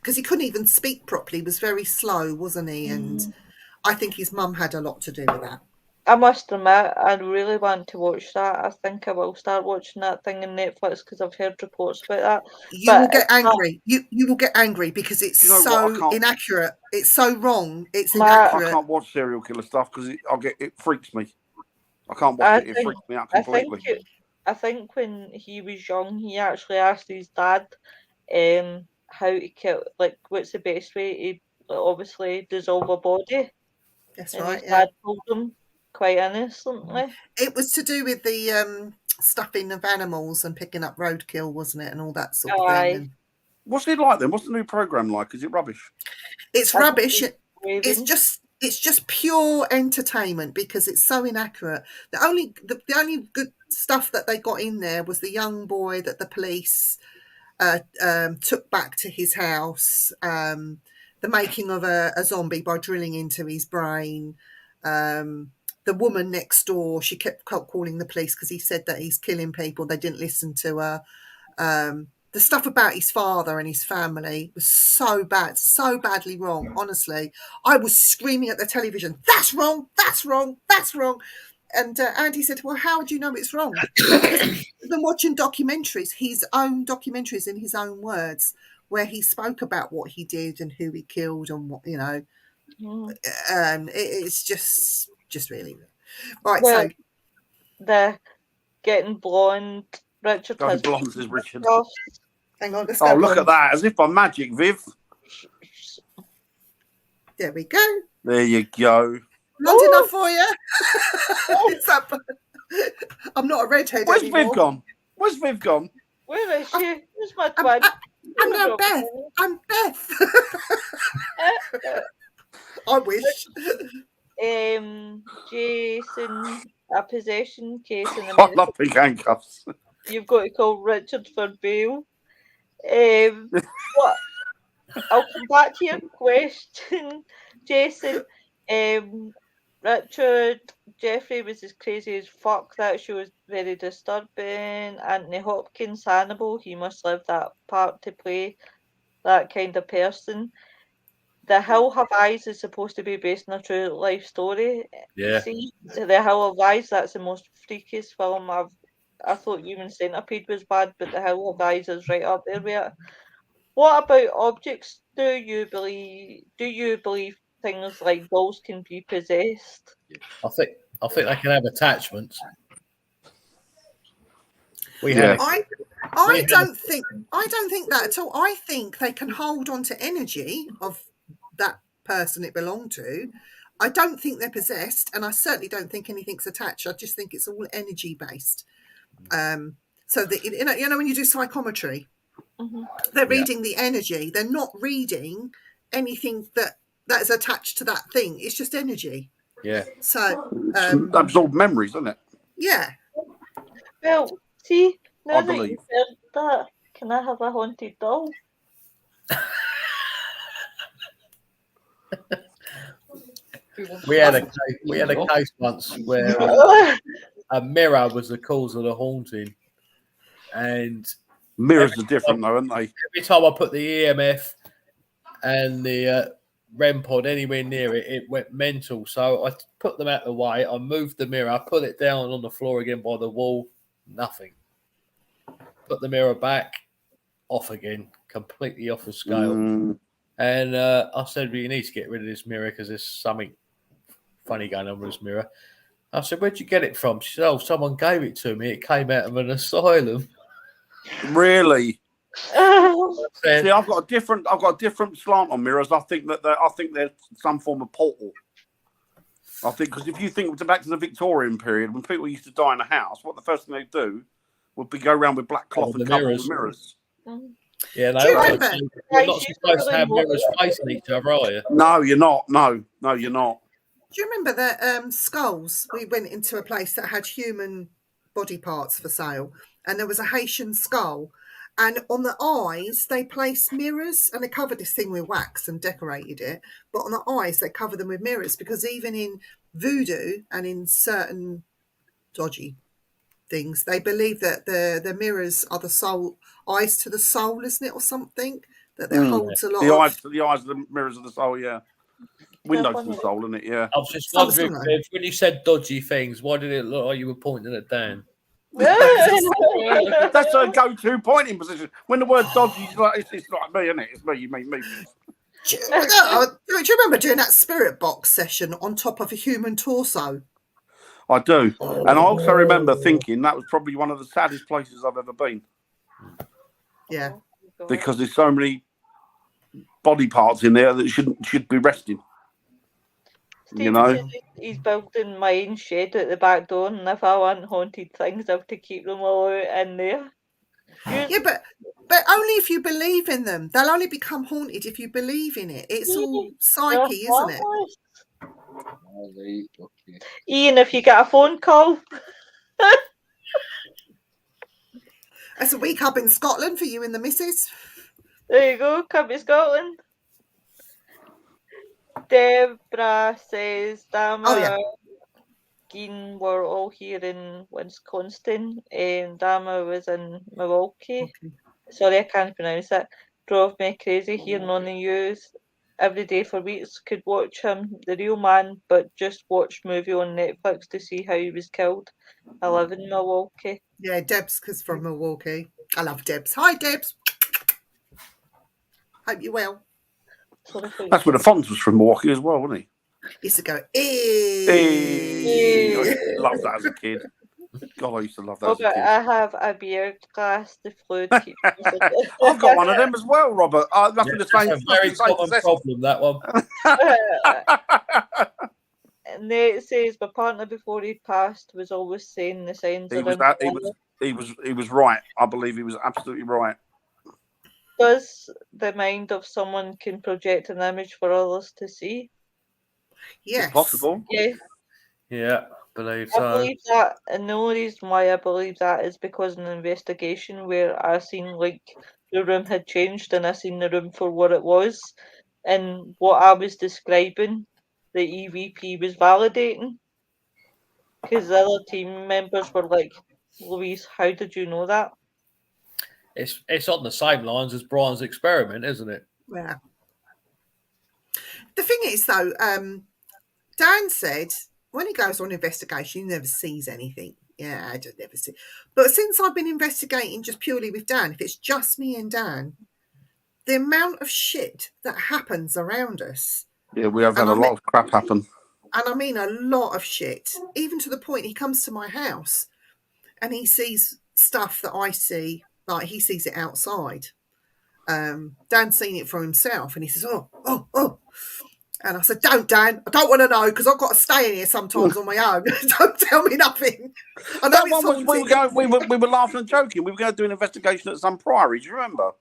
because he couldn't even speak properly. He was very slow, wasn't he? And I think his mum had a lot to do with that. I must admit, I really want to watch that. I think I will start watching that thing on Netflix because I've heard reports about that. You will get angry. You will get angry because it's so inaccurate. It's so wrong. It's inaccurate. I can't watch serial killer stuff because it freaks me. I can't watch it. It freaks me out completely. I think when he was young, he actually asked his dad how to kill, like, what's the best way to obviously dissolve a body. That's and right. His dad told him quite innocently. It was to do with the stuffing of animals and picking up roadkill, wasn't it, and all that sort of thing. And what's it like then? What's the new program like? Is it rubbish? It's rubbish. It's just pure entertainment because it's so inaccurate. The only good stuff that they got in there was the young boy that the police took back to his house, the making of a zombie by drilling into his brain. The woman next door, she kept calling the police because he said that he's killing people. They didn't listen to her. The stuff about his father and his family was so bad, so badly wrong. Honestly, I was screaming at the television, "That's wrong! That's wrong! That's wrong!" And Andy said, "Well, how do you know it's wrong?" I've been watching documentaries, his own documentaries in his own words, where he spoke about what he did and who he killed and what, you know. It's just really right. Well, so getting blonde. Richard Going has blonde, says Richard. puffs. Hang on, let's go. Oh, look on. at that. As if by magic, Viv. There we go. There you go. Not Ooh. enough for you. Is that... I'm not a redhead Where's anymore. Viv gone? Where's Viv gone? Where is she? Where's my I'm, twin? I'm now Beth. I'm Beth. I wish. Jason, a possession case in I America. love pink handcuffs. You've got to call Richard for bail. What? I'll come back to your question, Jason. Richard Jeffrey was as crazy as fuck. That show was very disturbing. Anthony Hopkins, Hannibal, he must live that part to play that kind of person. The Hill Have Eyes is supposed to be based on a true life story. Yeah. See, The Hill Have Eyes, that's the most freakiest film I thought Human Centipede was bad, but The Hill Have Eyes is right up there with it. What about objects? Do you believe things like dolls can be possessed? I think they can have attachments. I don't think that at all. I think they can hold on to energy of that person it belonged to. I don't think they're possessed, and I certainly don't think anything's attached. I just think it's all energy based. So that you know when you do psychometry, they're reading the energy. They're not reading anything that is attached to that thing. It's just energy. Yeah. So Absorbed memories, isn't it? yeah. Well, see, now I that believe. you've heard that, can I have a haunted doll? We had a case once where a mirror was the cause of the haunting, and Mirrors are different, though, aren't they? every time I put the EMF and the REM pod anywhere near it, it went mental. So I put them out of the way. I moved the mirror, put it down on the floor again by the wall. Nothing. Put the mirror back, off again, completely off the scale. And I said, well, you need to get rid of this mirror because there's something funny going on with this mirror. I said, where'd you get it from? She said, oh, someone gave it to me. It came out of an asylum. Really? Said, See, I've got a different slant on mirrors. I think they're some form of portal. I think because if you think back to the Victorian period when people used to die in a house, what the first thing they'd do would be go around with black cloth and cover all the mirrors. Yeah, no, Do you remember? you're not supposed to have mirrors facing each other, are you? No, you're not. No, you're not. Do you remember that skulls? We went into a place that had human body parts for sale, and there was a Haitian skull, and on the eyes they placed mirrors, and they covered this thing with wax and decorated it. But on the eyes they covered them with mirrors because even in voodoo and in certain dodgy things, they believe that the mirrors are the soul, eyes to the soul, isn't it, or something that holds a lot. The eyes of the mirrors of the soul. Yeah. Windows to the soul, isn't it? Yeah. I was just wondering, when you said dodgy things, why did it look like you were pointing at Dan? That's a go-to pointing position. When the word dodgy is like, it's like me, isn't it? It's me, you mean me. Do you remember doing that spirit box session on top of a human torso? I do. And I also remember thinking that was probably one of the saddest places I've ever been. Yeah. Because there's so many body parts in there that should be resting. Steve, you know? He's building my own shed at the back door, and if I want haunted things, I have to keep them all out in there. Yeah, but only if you believe in them. They'll only become haunted if you believe in it. It's all psyche, isn't it? Okay. Ian, if you get a phone call. That's a week up in Scotland for you and the missus. There you go, come to Scotland. Deborah says, Dama, Geen were all here in Wisconsin, and Dama was in Milwaukee. Okay. Sorry, I can't pronounce it. Drove me crazy hearing on the news every day for weeks. Could watch him, the real man, but just watched movie on Netflix to see how he was killed. I live in Milwaukee. Yeah, Deb's from Milwaukee. I love Debs. Hi, Debs. Hope you're well. That's where the Fonz was from Milwaukee as well, wasn't he? He used to go, I loved that as a kid. God, I used to love those Robert, as a kid. I have a beer glass. The fluid keeps. I've got one of them as well, Robert. Must be the same. That's a Must be very the same common possessor. problem, that one. And then it says my partner before he passed was always saying the signs He are was in that. colour. He was right. I believe he was absolutely right. Does the mind of someone can project an image for others to see? Yes. It's possible. Yeah, Yeah, believe I so. believe that, and the only reason why I believe that is because in an investigation where I seen like the room had changed and I seen the room for what it was, and what I was describing, the EVP was validating. Because the other team members were like, Louise, how did you know that? It's on the same lines as Brian's experiment, isn't it? Yeah. The thing is, though, Dan said when he goes on investigation, he never sees anything. Yeah, I just never see. But since I've been investigating just purely with Dan, if it's just me and Dan, the amount of shit that happens around us, Yeah, we have had a lot of crap happen. and I mean a lot of shit, even to the point he comes to my house and he sees stuff that I see, like he sees it outside. Dan's seen it for himself, and he says, "Oh." And I said, "Don't, Dan. I don't want to know because I've got to stay in here sometimes on my own. Don't tell me nothing." I know That it's one was haunted. we were laughing and joking. We were going to do an investigation at some priory. Do you remember?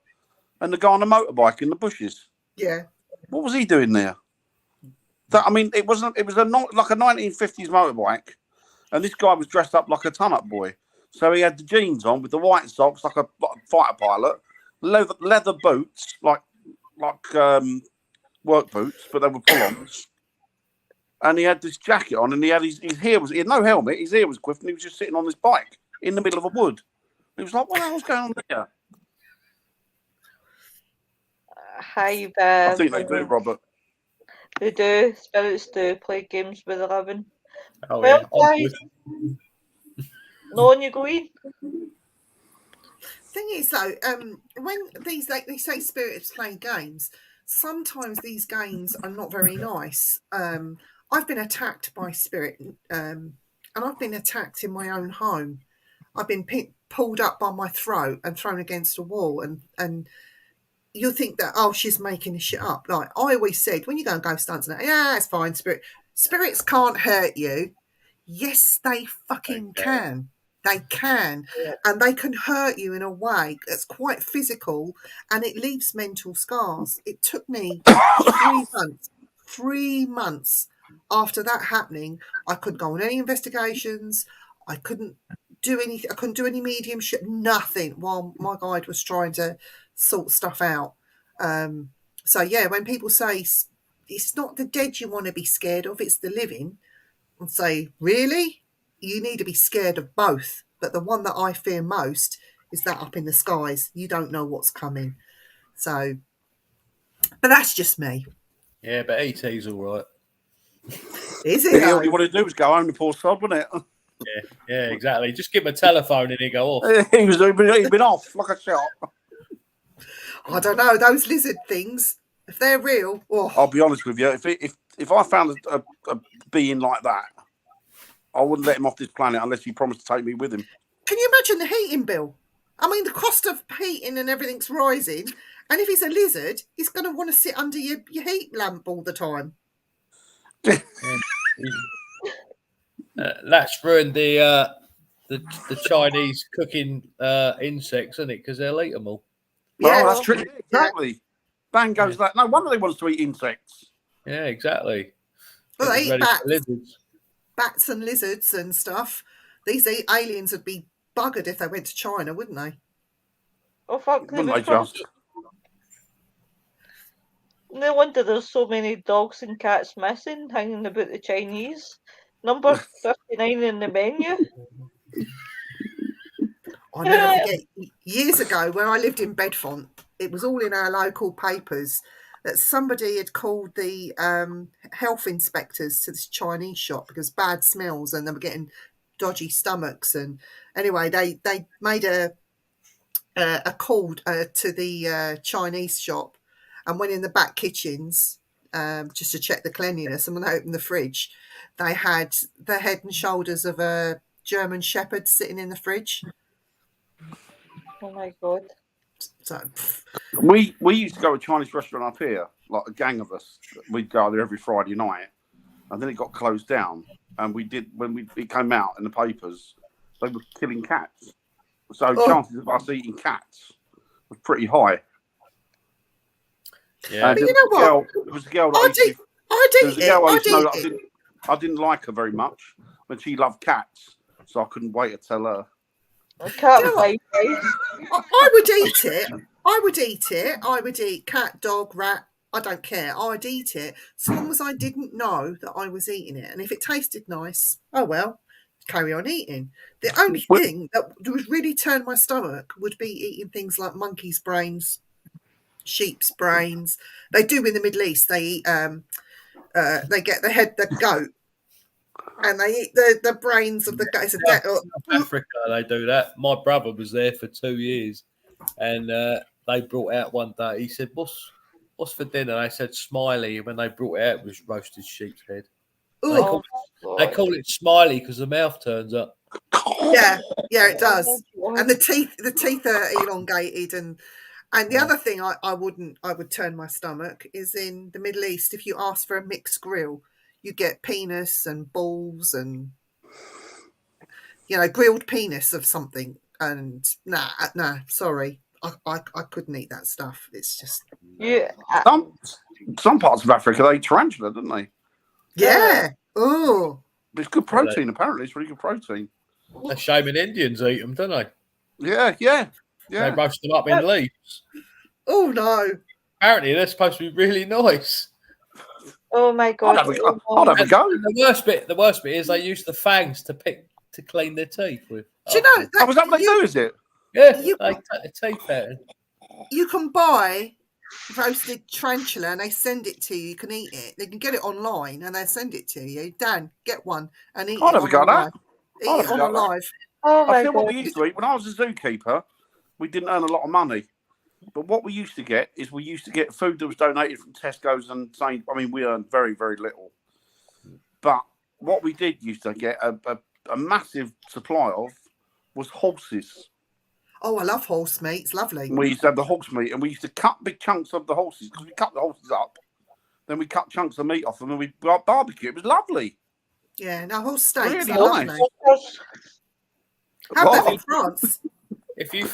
And the guy on a motorbike in the bushes. Yeah. What was he doing there? That I mean, it was like a 1950s motorbike, and this guy was dressed up like a ton-up boy. So he had the jeans on with the white socks, like a fighter pilot, leather boots, like work boots, but they were pull-ons. And he had this jacket on, and he had he had no helmet. His ear was quiff, and he was just sitting on this bike in the middle of a wood. He was like, "What the hell's going on there?" Hi, I think they do, Robert. They do. Spirits do play games with the living. Oh, Well, yeah. guys, no one you go in. Thing is, though, when these like they say spirits play games, sometimes these games are not very nice. I've been attacked by spirit, and I've been attacked in my own home. I've been pulled up by my throat and thrown against a wall, and you'll think that, oh, she's making this shit up. Like I always said, when you go and ghost hunting, yeah, it's fine. Spirits can't hurt you. Yes, they fucking can. They can. And they can hurt you in a way that's quite physical, and it leaves mental scars. It took me 3 months after that happening. I couldn't go on any investigations. I couldn't do anything. I couldn't do any mediumship, nothing, while my guide was trying to sort stuff out. So yeah, when people say it's not the dead you want to be scared of, it's the living, and say, really? You need to be scared of both. But the one that I fear most is that up in the skies. You don't know what's coming. So, but that's just me. Yeah, but ET's all right. Is it? All he wanted to do was go home, the poor sod, wasn't it? Yeah, exactly. Just give him a telephone and he'd go off. He'd been off like a shot. I don't know. Those lizard things, if they're real, I'll be honest with you. If I found a being like that, I wouldn't let him off this planet unless he promised to take me with him. Can you imagine the heating bill? I mean, the cost of heating and everything's rising. And if he's a lizard, he's going to want to sit under your heat lamp all the time. That's ruined the Chinese cooking insects, isn't it? Because they'll eat them all. Yeah, that's true. Exactly. Bang goes that. No wonder they want us to eat insects. Yeah, exactly. Well, they eat lizards. Bats and lizards and stuff. These aliens would be buggered if they went to China, wouldn't they? Oh, fuck. Wouldn't they just? No wonder there's so many dogs and cats missing, hanging about the Chinese. Number 59 in the menu. I'll never forget, years ago, when I lived in Bedfont, it was all in our local papers that somebody had called the health inspectors to this Chinese shop because bad smells and they were getting dodgy stomachs. And anyway, they made a call to the Chinese shop and went in the back kitchens just to check the cleanliness. And when they opened the fridge, they had the head and shoulders of a German Shepherd sitting in the fridge. Oh my god. So, We used to go to a Chinese restaurant up here, like a gang of us. We'd go there every Friday night, and then it got closed down. And it came out in the papers, they were killing cats. So chances of us eating cats was pretty high. Yeah. but you know what? It was a girl that I didn't like her very much, but she loved cats, so I couldn't wait to tell her. Cat You know fight. I would eat it. I would eat it. I would eat cat, dog, rat. I don't care. I'd eat it as long as I didn't know that I was eating it. And if it tasted nice, oh well, carry on eating. The only thing that would really turn my stomach would be eating things like monkey's brains, sheep's brains. They do in the Middle East. They eat. They get the goat, and they eat the brains of the goat. It's South Africa, they do that. My brother was there for 2 years, and they brought out one day. He said, "What's for dinner?" I said, "Smiley." When they brought it out, it was roasted sheep's head. Oh, They call it Smiley because the mouth turns up. Yeah, it does. And the teeth are elongated, and the other thing I would turn my stomach is in the Middle East. If you ask for a mixed grill, you get penis and balls and grilled penis of something. And nah, sorry, I couldn't eat that stuff. It's just Some parts of Africa they eat tarantula, don't they? yeah. Oh, It's good protein. Apparently, it's really good protein. They're shaming Indians eat them, don't they? Yeah. They roast them up in leaves. Oh no! Apparently, they're supposed to be really nice. Oh my god! I'd have a go. And the worst bit is they use the fangs to clean their teeth with. Do you know That was that what they do? Is it? Yeah, they take the teeth out. You can buy roasted tarantula and they send it to you. You can eat it. They can get it online and they send it to you. Dan, get one and eat it. I'd have a go at that. Eat it on alive. Oh I my tell what god! we used to eat when I was a zookeeper. We didn't earn a lot of money, but what we used to get is food that was donated from Tesco's and saying. I mean, we earned very, very little, but what we did used to get a massive supply of was horses. Oh, I love horse meat. It's lovely. We used to have the horse meat, and we used to cut big chunks of the horses because we cut the horses up. Then we cut chunks of meat off them, and we barbecue. It was lovely. Yeah, no, horse steaks Really are nice. lovely. Have What? them in France. If you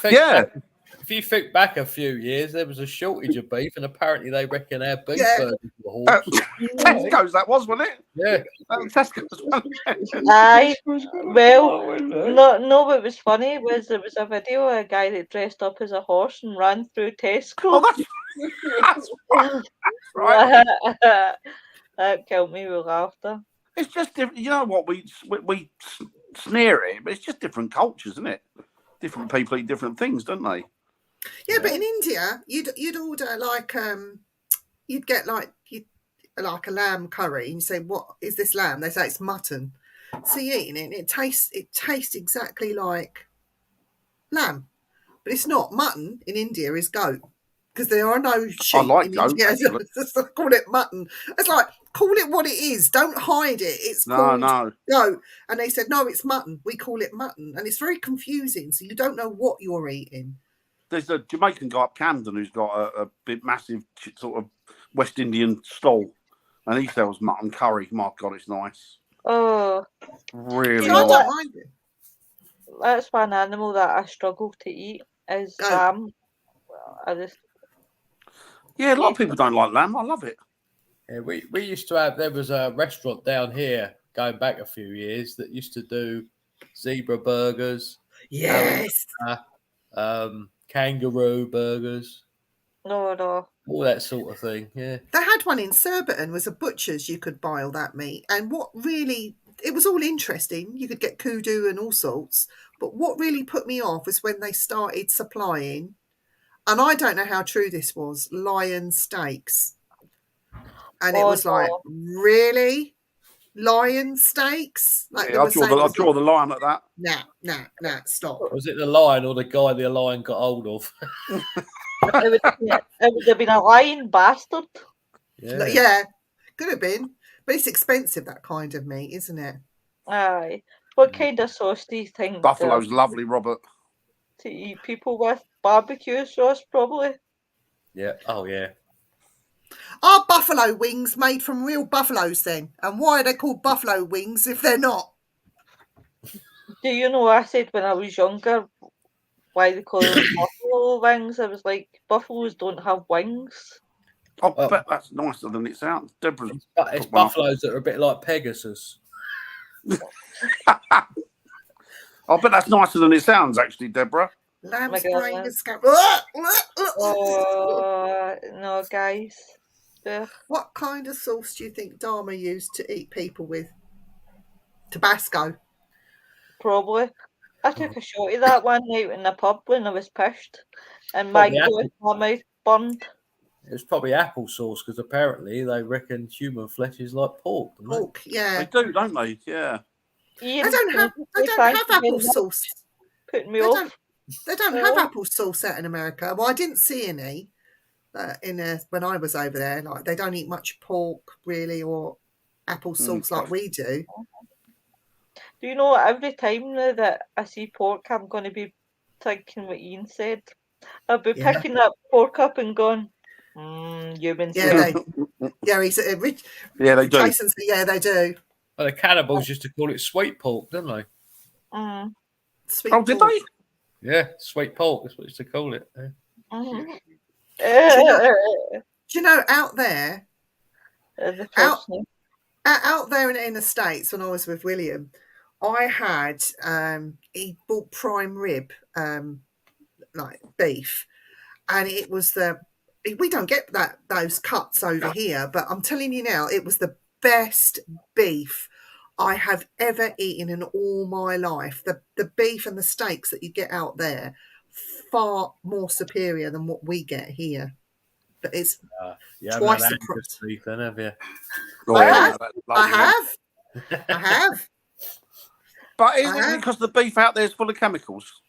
think back a few years, there was a shortage of beef, and apparently they reckon our beef burgers were horse. Tesco's, that was, wasn't it? Yeah. That was Tesco's, wasn't it? Aye. Well, no. What was funny was there was a video of a guy that dressed up as a horse and ran through Tesco. Oh, that's right. That killed me with laughter. It's just different. You know what? We sneer it, but it's just different cultures, isn't it? Different people eat different things, don't they? Yeah, but in India, you'd order you'd get like a lamb curry, and you say, "What is this lamb?" They say it's mutton. So you're eating it, and it tastes exactly like lamb, but it's not. Mutton in India is goat because there are no sheep. I like in goat. India. Call it mutton. It's like call it what it is. Don't hide it. It's called goat. And they said no, it's mutton. We call it mutton, and it's very confusing. So you don't know what you're eating. There's a Jamaican guy up Camden who's got a big, massive sort of West Indian stall, and he sells mutton curry. My God, it's nice. Oh, Really You know I nice. what? don't mind it. that's one animal that I struggle to eat is Goat. lamb. I just Yeah, a lot of people don't like lamb. I love it. Yeah, we used to have. There was a restaurant down here going back a few years that used to do zebra burgers, Yes. kangaroo burgers, no. all that sort of thing. Yeah. They had one in Surbiton, was a butcher's. You could buy all that meat. And what really, it was all interesting. You could get kudu and all sorts. But what really put me off was when they started supplying, and I don't know how true this was, lion steaks. And it was like, really? Lion steaks? Like Yeah, I'll draw the line at that. Nah, stop. Was it the lion or the guy the lion got hold of? It would have been a lying bastard. Yeah, could have been. But it's expensive, that kind of meat, isn't it? Aye. What kind of sauce do you think Buffalo's lovely, Robert. to eat people with? Barbecue sauce, probably. Yeah. Oh yeah. Are buffalo wings made from real buffaloes then? And why are they called buffalo wings if they're not? Do you know I said when I was younger why they call them buffalo wings? I was like, buffaloes don't have wings. I Well- bet that's nicer than it sounds. Deborah's It's put one up. buffaloes that are a bit like Pegasus. I bet that's nicer than it sounds, actually, Deborah. Lamb's My God, brain man. and scab. Oh, no, guys. Ugh. What kind of sauce do you think Dharma used to eat people with? Tabasco. Probably. I took a shot of that one night in the pub when I was pissed, and my Probably God, my mouth burned. It was probably applesauce because apparently they reckon human flesh is like pork. Don't they? Pork, yeah. They do, don't they? Yeah. Ian, They don't have applesauce. Putting me They off. don't have applesauce out in America. Well, I didn't see any when I was over there. Like they don't eat much pork really, or applesauce like we do. Do you know, every time now that I see pork, I'm going to be thinking what Ian said. I'll be Yeah. picking that pork up and going, human Yeah, sweet. he's rich. Yeah, they do. Jason said, yeah, they do. Well, the cannibals used to call it sweet pork, didn't they? Mm. Sweet Oh, did pork. they? Yeah, sweet pork. That's what they used to call it. Yeah. Mhm. Do you know out there, The out person. out there in the States when I was with William, I had he bought prime rib, like beef, and it was we don't get those cuts over here, but I'm telling you now, it was the best beef I have ever eaten in all my life. The beef and the steaks that you get out there far more superior than what we get here. But it's You haven't twice had the Angus price. beef, then, have you? Oh, I yeah, have. that's I lovely. have. I have. But isn't I it have. because the beef out there is full of chemicals?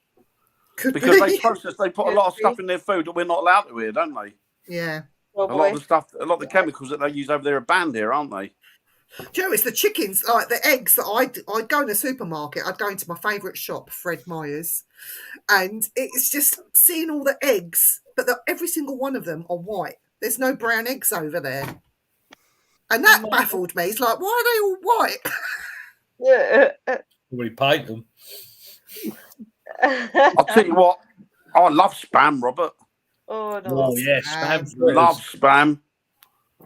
Could Because they be. process, they put a lot of stuff in their food that we're not allowed to here, don't they? Yeah. A lot of the stuff, a lot of the chemicals that they use over there are banned here, aren't they? Do you know, it's the chickens, like the eggs that I'd go in the supermarket, I'd go into my favourite shop, Fred Meyer's, and it's just seeing all the eggs, but every single one of them are white. There's no brown eggs over there. And that baffled me. It's like, why are they all white? Yeah. We paint them. I'll tell you what, I love spam, Robert. Oh, no. Oh, yeah, spam fritters. Love spam.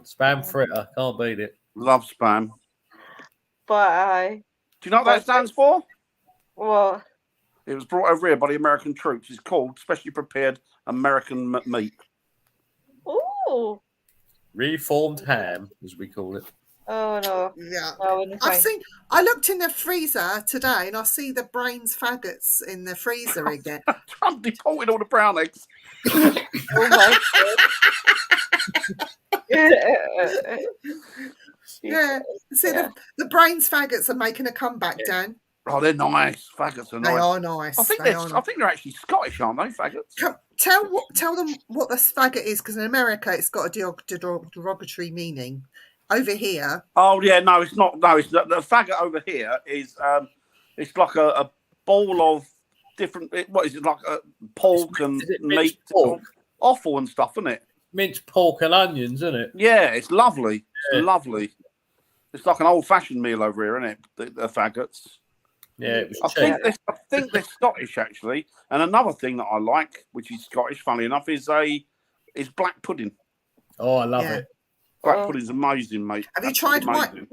Spam fritter. Can't beat it. Love spam. But I. Do you know what that stands for? Well, It was brought over here by the American troops. It's called Specially Prepared American Meat. oh. Reformed ham, as we call it. Oh, no. Yeah. No, I looked in the freezer today and I see the brains faggots in the freezer again. Trump deported all the brown eggs. Oh, my God. Yeah. See, the brains faggots are making a comeback, Dan. Oh, they're nice. Faggots are nice. They are nice. I think they're actually Scottish, aren't they? Faggots. Tell them what the faggot is, because in America it's got a derogatory meaning. Over here. Oh yeah, no, it's not. No, it's the faggot over here is it's like a ball of different. What is it like? Pork and meat, pork? offal and stuff, isn't it? Minced pork and onions, isn't it? Yeah, it's lovely. Yeah. It's lovely. It's like an old-fashioned meal over here, isn't it? The faggots. Yeah, it was I cheap. think they're Scottish actually. And another thing that I like, which is Scottish, funny enough, is black pudding. Oh, I love it. Black pudding's amazing, mate. Have you tried white pudding?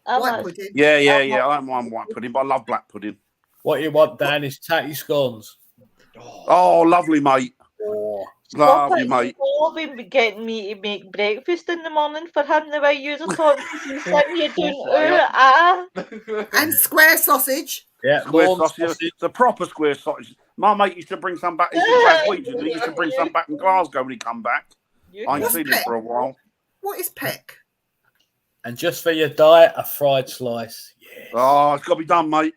White pudding. Yeah. I don't mind white pudding, but I love black pudding. What you want, Dan, is tatty scones. Oh, lovely, mate. Oh. Lovely, mate. I've been getting me to make breakfast in the morning for him the way you were talking. He's sitting here doing And square sausage. Yeah, square sausage. It's a proper square sausage. My mate used to bring some back. He used to bring some back from Glasgow when he come back. I ain't seen him for a while. What is peck? And just for your diet, a fried slice. Yeah. Oh, it's got to be done, mate.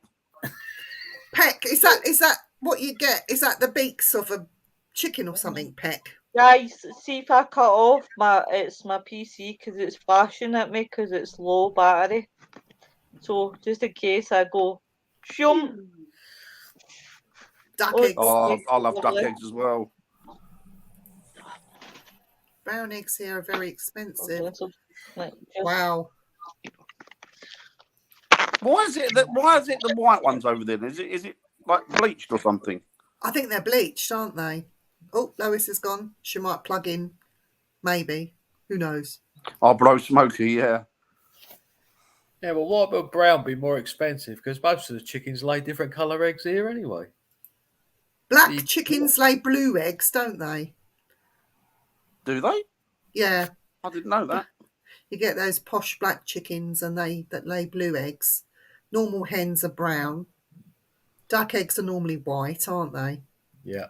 Peck, is that what you get? Is that the beaks of a chicken or something, peck? Guys, see if I cut off my PC because it's flashing at me because it's low battery. So just in case, I go, shoom. Duck Oh, eggs. Oh, eggs I are love duck lovely. eggs as well. Brown eggs here are very I'm expensive. doing some, like, just Wow. Why is it the white ones over there? Is it like bleached or something? I think they're bleached, aren't they? Oh, Lois is gone. She might plug in. Maybe. Who knows? Oh, blow smoky, yeah. Yeah, but why would brown be more expensive? Because most of the chickens lay different colour eggs here anyway. Black You- chickens lay blue eggs, don't they? Do they? Yeah. I didn't know that. You get those posh black chickens and that lay blue eggs. Normal hens are brown. Duck eggs are normally white, aren't they? Yeah.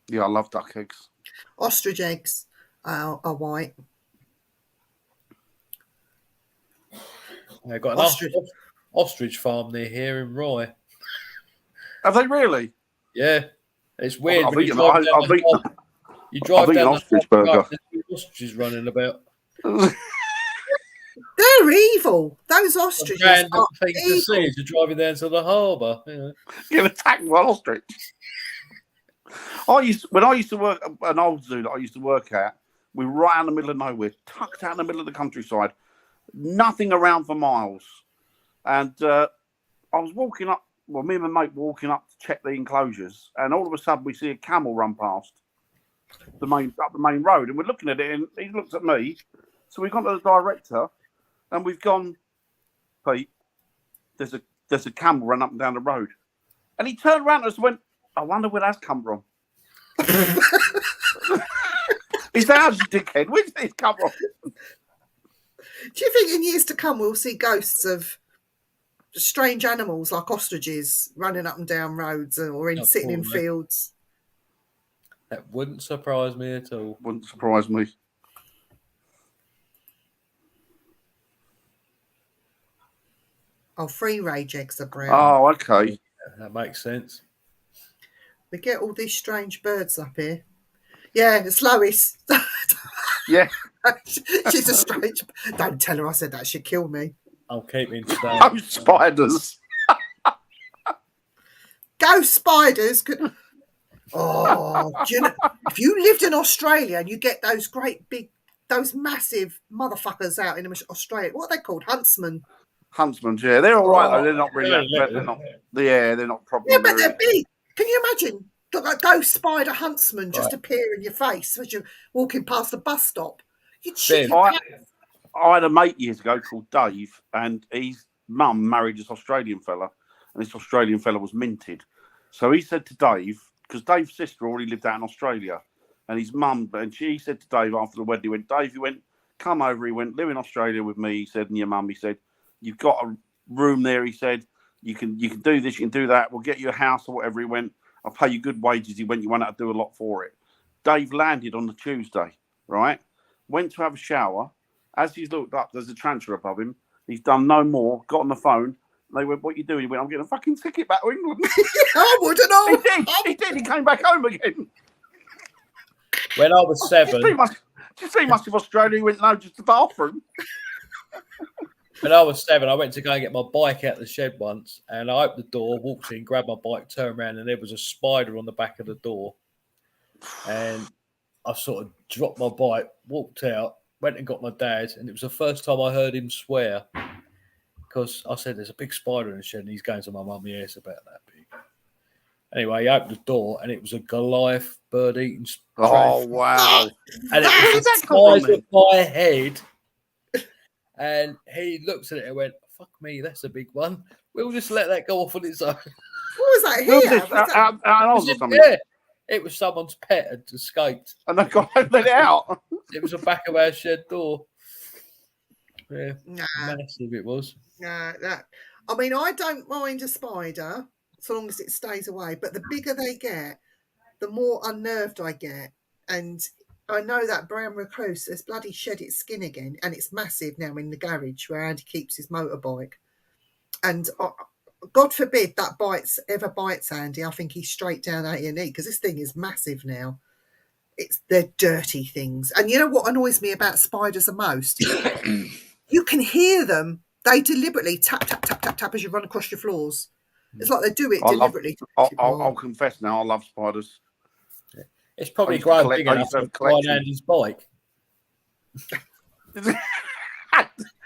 Yeah, I love duck eggs. Ostrich eggs are white. They've got an Ostrich. ostrich farm near here in Rye. Have they really? Yeah. It's weird I've when you eaten, drive I've down the eaten, harbour. You drive I've eaten down the ostrich harbour, burger. there's ostriches running about. They're evil. Those A ostriches random are thing to see evil. as you're driving down to the harbour. You know. Get attacked by an ostrich. When I used to work at an old zoo that I used to work at, we were right out in the middle of nowhere, tucked out in the middle of the countryside, nothing around for miles. And I was walking up, well, me and my mate walking up to check the enclosures, and all of a sudden we see a camel run past up the main road, and we're looking at it, and he looks at me. So we've gone to the director, and we've gone, Pete, there's a camel run up and down the road, and he turned around and went, I wonder where that's come from. He said, "How's you dickhead? Where's this come from?" Do you think in years to come we'll see ghosts of strange animals like ostriches running up and down roads or sitting in Probably. fields? That wouldn't surprise me at all. Wouldn't surprise me. Oh, free range eggs are brown. Oh, okay. That makes sense. We get all these strange birds up here. Yeah, it's Lois. Yeah. She's a strange. Don't tell her I said that. She'd kill me. I'm keeping staying. Oh, spiders. Ghost spiders could. Oh, do you know, if you lived in Australia and you get those great big, those massive motherfuckers out in Australia, what are they called? Huntsmen. Huntsmen, yeah. They're all right, though. They're not really Yeah, they're not. Yeah, they're not probably. Yeah, but they're big. Can you imagine? A ghost spider huntsman just Right. appear in your face as you're walking past a bus stop. You'd Ben, shit your pants. I had a mate years ago called Dave, and his mum married this Australian fella, and this Australian fella was minted. So he said to Dave, because Dave's sister already lived out in Australia, and his mum, and she said to Dave after the wedding, he went, Dave, he went, come over, he went, live in Australia with me, he said, and your mum, he said, you've got a room there, he said, you can do this, you can do that, we'll get you a house or whatever. He went, I'll pay you good wages. He went, you won't have to do a lot for it. Dave landed on the Tuesday, right? Went to have a shower. As he's looked up, there's a transfer above him. He's done no more, got on the phone. They went, what are you doing? He went, I'm getting a fucking ticket back to England. I wouldn't know. He did. He came back home again. when I was 7, Did you see much of Australia? He went, no, just the bathroom. when I was 7, I went to go and get my bike out the shed once, and I opened the door, walked in, grabbed my bike, turned around, and there was a spider on the back of the door. And I sort of dropped my bike, walked out, went and got my dad, and it was the first time I heard him swear, because I said, there's a big spider in the shed, and he's going to my mum, yeah, it's about that big. Anyway, he opened the door, and it was a Goliath bird-eating spider. Oh, wow. And it Where was did that the come size from of my head. And he looked at it and went, fuck me, that's a big one. We'll just let that go off on its own. What was that Who was here? this? Was that- Out in Oz or something? Yeah, it was someone's pet had escaped. And they got let it out. It was the back of our shed door. Yeah, Nah, massive it was. nah, that. I mean, I don't mind a spider so long as it stays away. But the bigger they get, the more unnerved I get. And I know that brown recluse has bloody shed its skin again, and it's massive now in the garage where Andy keeps his motorbike. And God forbid that ever bites Andy. I think he's straight down A&E because this thing is massive now. They're dirty things. And you know what annoys me about spiders the most? You can hear them They deliberately tap, tap, tap, tap, tap as you run across your floors. It's like they do it I love- deliberately. I'll confess now, I love spiders. It's probably I used to grown collect- big I enough used to have to a fly collection. Andy's bike.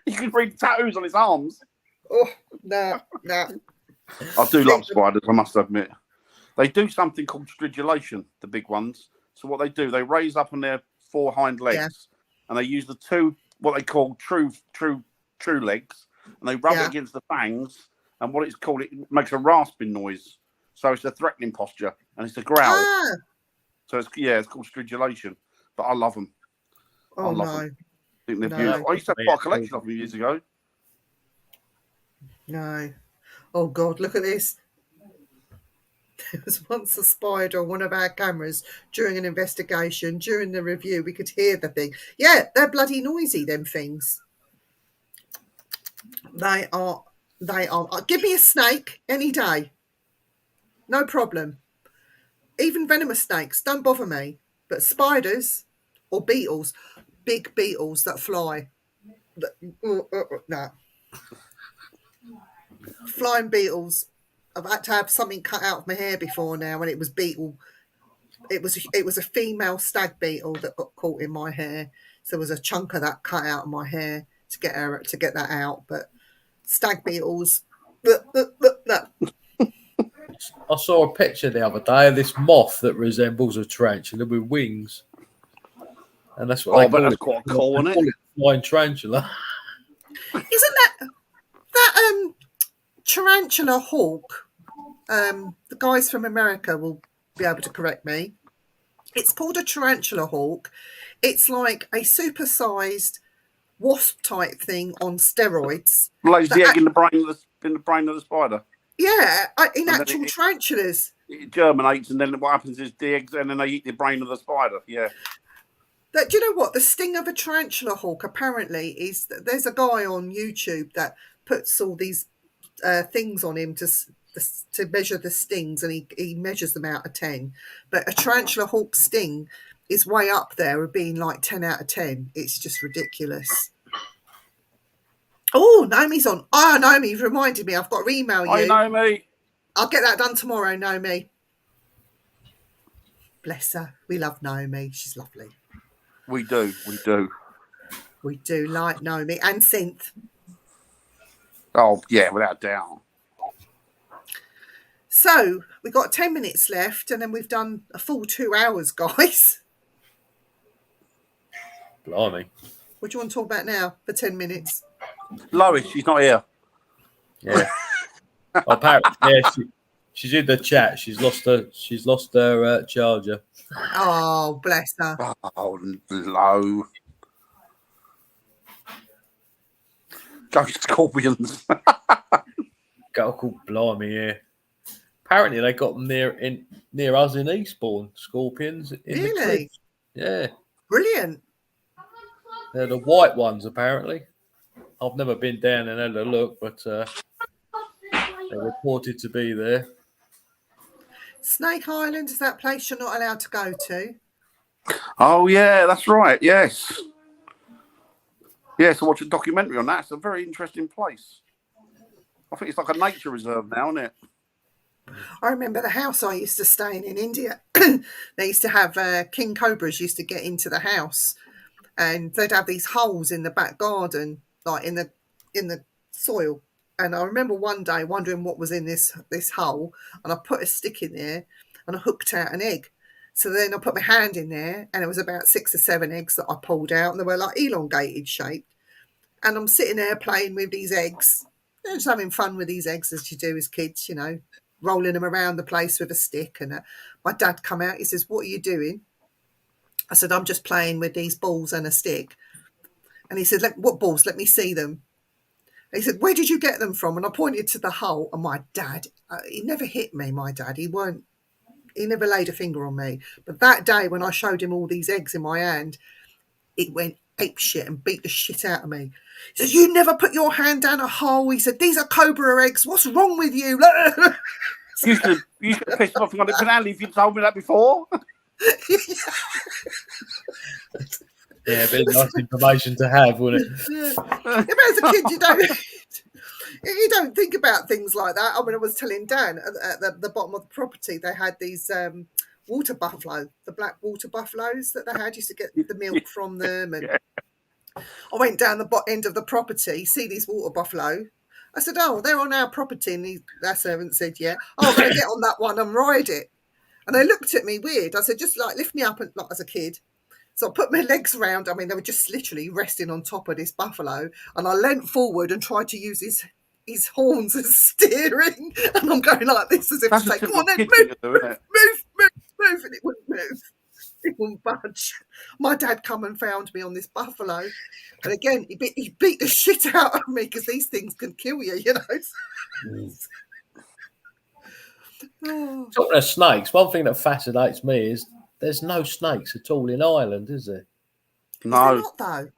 You can read the tattoos on his arms. Oh, no. I do love spiders, I must admit. They do something called stridulation, the big ones. So what they do, they raise up on their 4 hind legs, and they use the 2 what they call true legs, and they rub it against the fangs. And what it's called, it makes a rasping noise. So it's a threatening posture, and it's a growl. So it's called stridulation. But I love them. Oh, I love no. them. I think they're No. beautiful. I used to have quite a collection of them years ago. No. Oh, God, look at this. There was once a spider on one of our cameras during an investigation. During the review, we could hear the thing. Yeah, they're bloody noisy, them things. They are. Give me a snake any day. No problem. Even venomous snakes, don't bother me. But spiders or beetles, big beetles that fly. No. Flying beetles. I've had to have something cut out of my hair before now when it was beetle. It was a female stag beetle that got caught in my hair. So there was a chunk of that cut out of my hair to get that out. But stag beetles, no. I saw a picture the other day of this moth that resembles a tarantula with wings. And that's what they but call that's it. quite cool, isn't it? They call it flying tarantula. Isn't that tarantula hawk? The guys from America will be able to correct me. It's called a tarantula hawk. It's like a supersized wasp type thing on steroids. Lays the egg in the brain of the spider. Yeah, in And then actual tarantulas. It germinates, and then what happens is the eggs, and then they eat the brain of the spider. Yeah. Do you know what? The sting of a tarantula hawk apparently is that there's a guy on YouTube that puts all these things on him to measure the stings, and he measures them out of 10. But a tarantula hawk sting is way up there of being like 10 out of 10. It's just ridiculous. Oh, Naomi's on. Oh, Naomi, you've reminded me. I've got to email you. I know me. I'll get that done tomorrow, Naomi. Bless her. We love Naomi. She's lovely. We do. We do like Naomi and Synth. Oh, yeah, without doubt. So we've got 10 minutes left, and then we've done a full 2 hours, guys. Blimey. What do you want to talk about now for 10 minutes? Lois, she's not here. Yeah. Apparently, she's in the chat. She's lost her charger. Oh, bless her. Oh, low. Go Scorpions. Go called Blimey, yeah. Apparently, they got them near us in Eastbourne. Scorpions. Really? Yeah. Brilliant. They're the white ones, apparently. I've never been down and had a look, but they're reported to be there. Snake Island is that place you're not allowed to go to. Oh, yeah, that's right. Yes. Yes, I watched a documentary on that. It's a very interesting place. I think it's like a nature reserve now, isn't it? I remember the house I used to stay in India. They used to have king cobras used to get into the house, and they'd have these holes in the back garden, like in the soil. And I remember one day wondering what was in this hole, and I put a stick in there and I hooked out an egg. So then I put my hand in there, and it was about 6 or 7 eggs that I pulled out, and they were like elongated shaped. And I'm sitting there playing with these eggs, just having fun with these eggs as you do as kids, you know, rolling them around the place with a stick. And my dad come out, he says, "What are you doing?" I said, "I'm just playing with these balls and a stick." And he said, "What balls? Let me see them." And he said, "Where did you get them from?" And I pointed to the hole. And my dad, he never hit me, my dad. He never laid a finger on me. But that day when I showed him all these eggs in my hand, it went ape shit and beat the shit out of me. He says, "You never put your hand down a hole." He said, "These are cobra eggs. What's wrong with you?" You should have pissed off on it banana if you'd told me that before. Yeah, a bit of nice information to have, wouldn't it? Yeah, but as a kid, you don't. You don't think about things like that. I mean, I was telling Dan at the bottom of the property, they had these water buffalo, the black water buffaloes that they had. Used to get the milk from them. And I went down the end of the property, see these water buffalo. I said, "Oh, they're on our property." And that servant said, "Yeah." "Oh, I'm going to get on that one and ride it." And they looked at me weird. I said, "Just like lift me up," and like as a kid. So I put my legs around. I mean, they were just literally resting on top of this buffalo. And I leant forward and tried to use his horns as steering. And I'm going like this as if to say, "Come on then, move. And it wouldn't move. It wouldn't budge. My dad come and found me on this buffalo. And again, he beat the shit out of me because these things can kill you, you know. Oh. Talking of snakes, one thing that fascinates me is there's no snakes at all in Ireland, is there? No. Is there not, though?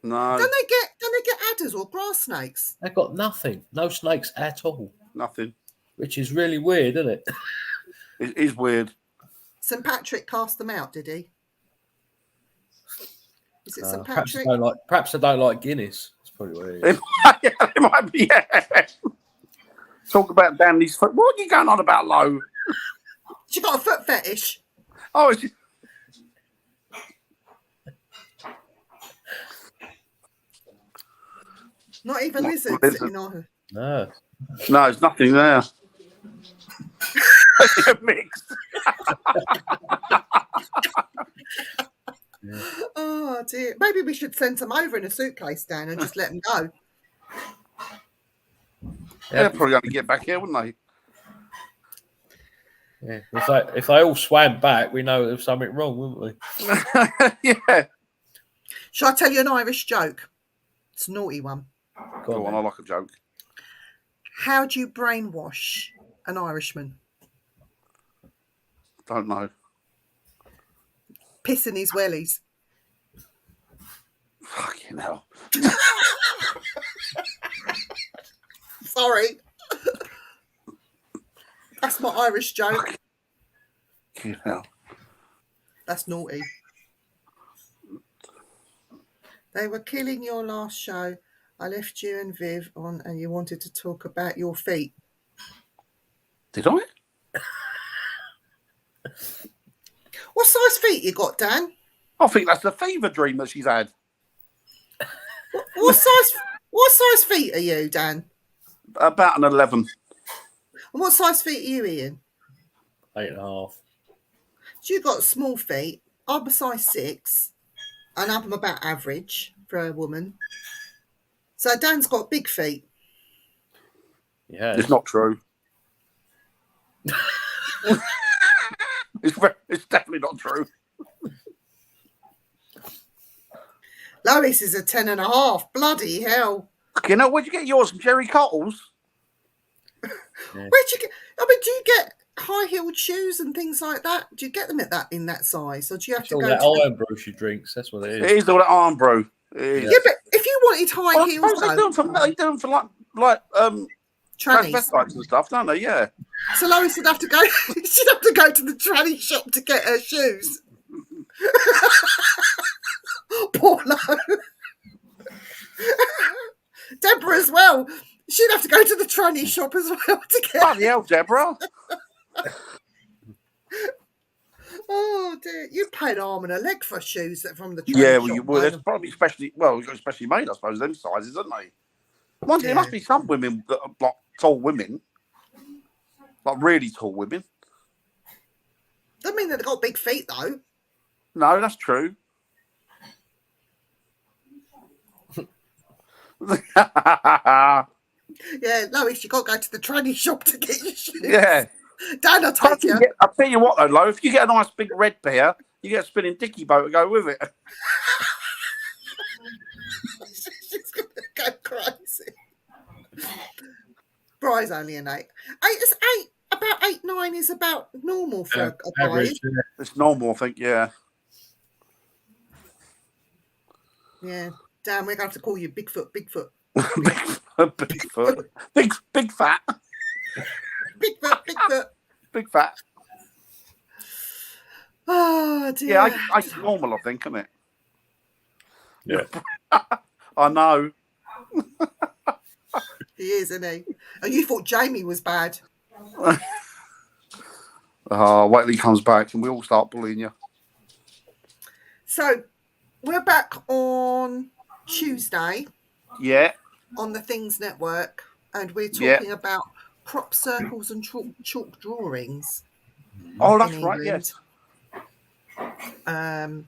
No. Don't they get adders or grass snakes? They've got nothing. No snakes at all. Nothing. Which is really weird, isn't it? It is weird. St. Patrick cast them out, did he? Is it St. Perhaps Patrick? I don't like Guinness. That's probably what it is. It might be, yeah. Talk about Danny's foot. What are you going on about, Lo? She got a foot fetish. Oh, it's... Not even lizards sitting on her. No. No, there's nothing there. Mixed. Oh dear. Maybe we should send them over in a suitcase, Dan, and just let them go. They're probably going to get back here, wouldn't they? Yeah. If they all swam back, we know there was something wrong, wouldn't we? Yeah. Shall I tell you an Irish joke? It's a naughty one. Go on, I like a joke. How do you brainwash an Irishman? Don't know. Piss in his wellies. Fucking hell. Sorry. That's my Irish joke. Fucking hell. That's naughty. They were killing your last show. I left you and Viv on and you wanted to talk about your feet. Did I? What size feet you got, Dan? I think that's the fever dream that she's had. What size feet are you, Dan? About an 11. And what size feet are you, Ian? 8.5. So you've got small feet. I'm a size 6. And I'm about average for a woman. So Dan's got big feet. Yeah. It's not true. It's definitely not true. Lois is a 10.5. Bloody hell. You know, where'd you get yours from? Jerry Cottles? Yeah. Where'd you get? I mean, do you get high-heeled shoes and things like that? Do you get them in that size, or do you have It's to all go that to? iron brew she drinks. That's what it is. It is all that arm brew. It is. Yeah, but if you wanted high Well, I heels, suppose they do them for like trannies. transvestites and stuff, don't they? Yeah. So Lois would have to go. She'd have to go to the tranny shop to get her shoes. Poor Lo. Deborah as well. She'd have to go to the tranny shop as well to get. Bloody hell, Deborah. Oh dear! You'd pay an arm and a leg for shoes from the tranny Yeah, shop. well, you would. It's probably especially made, I suppose, them sizes, aren't they? There must be some women that are like tall women, like really tall women. Doesn't mean that they've got big feet though. No, that's true. Yeah, Lois, you got to go to the tranny shop to get your shoes. Yeah. Dan, I'll take you. I'll tell you what, though, Lo, if you get a nice big red pair, you get a spinning dicky boat to go with it. She's going to go crazy. Bry's only an 8. About 8, 9 is about normal for a boy. Average, yeah. It's normal, I think, yeah. Yeah. Dan, we're going to have to call you Bigfoot. Bigfoot. Big fat. Bigfoot. Big fat. Oh, dear. Yeah, it's normal, I think, isn't it? Yeah. I know. He is, isn't he? And you thought Jamie was bad. Wait till he comes back and we all start bullying you. So we're back on Tuesday Yeah. on the Things Network, and we're Yeah. talking about crop circles and chalk drawings. Oh, that's in right. England. Yes.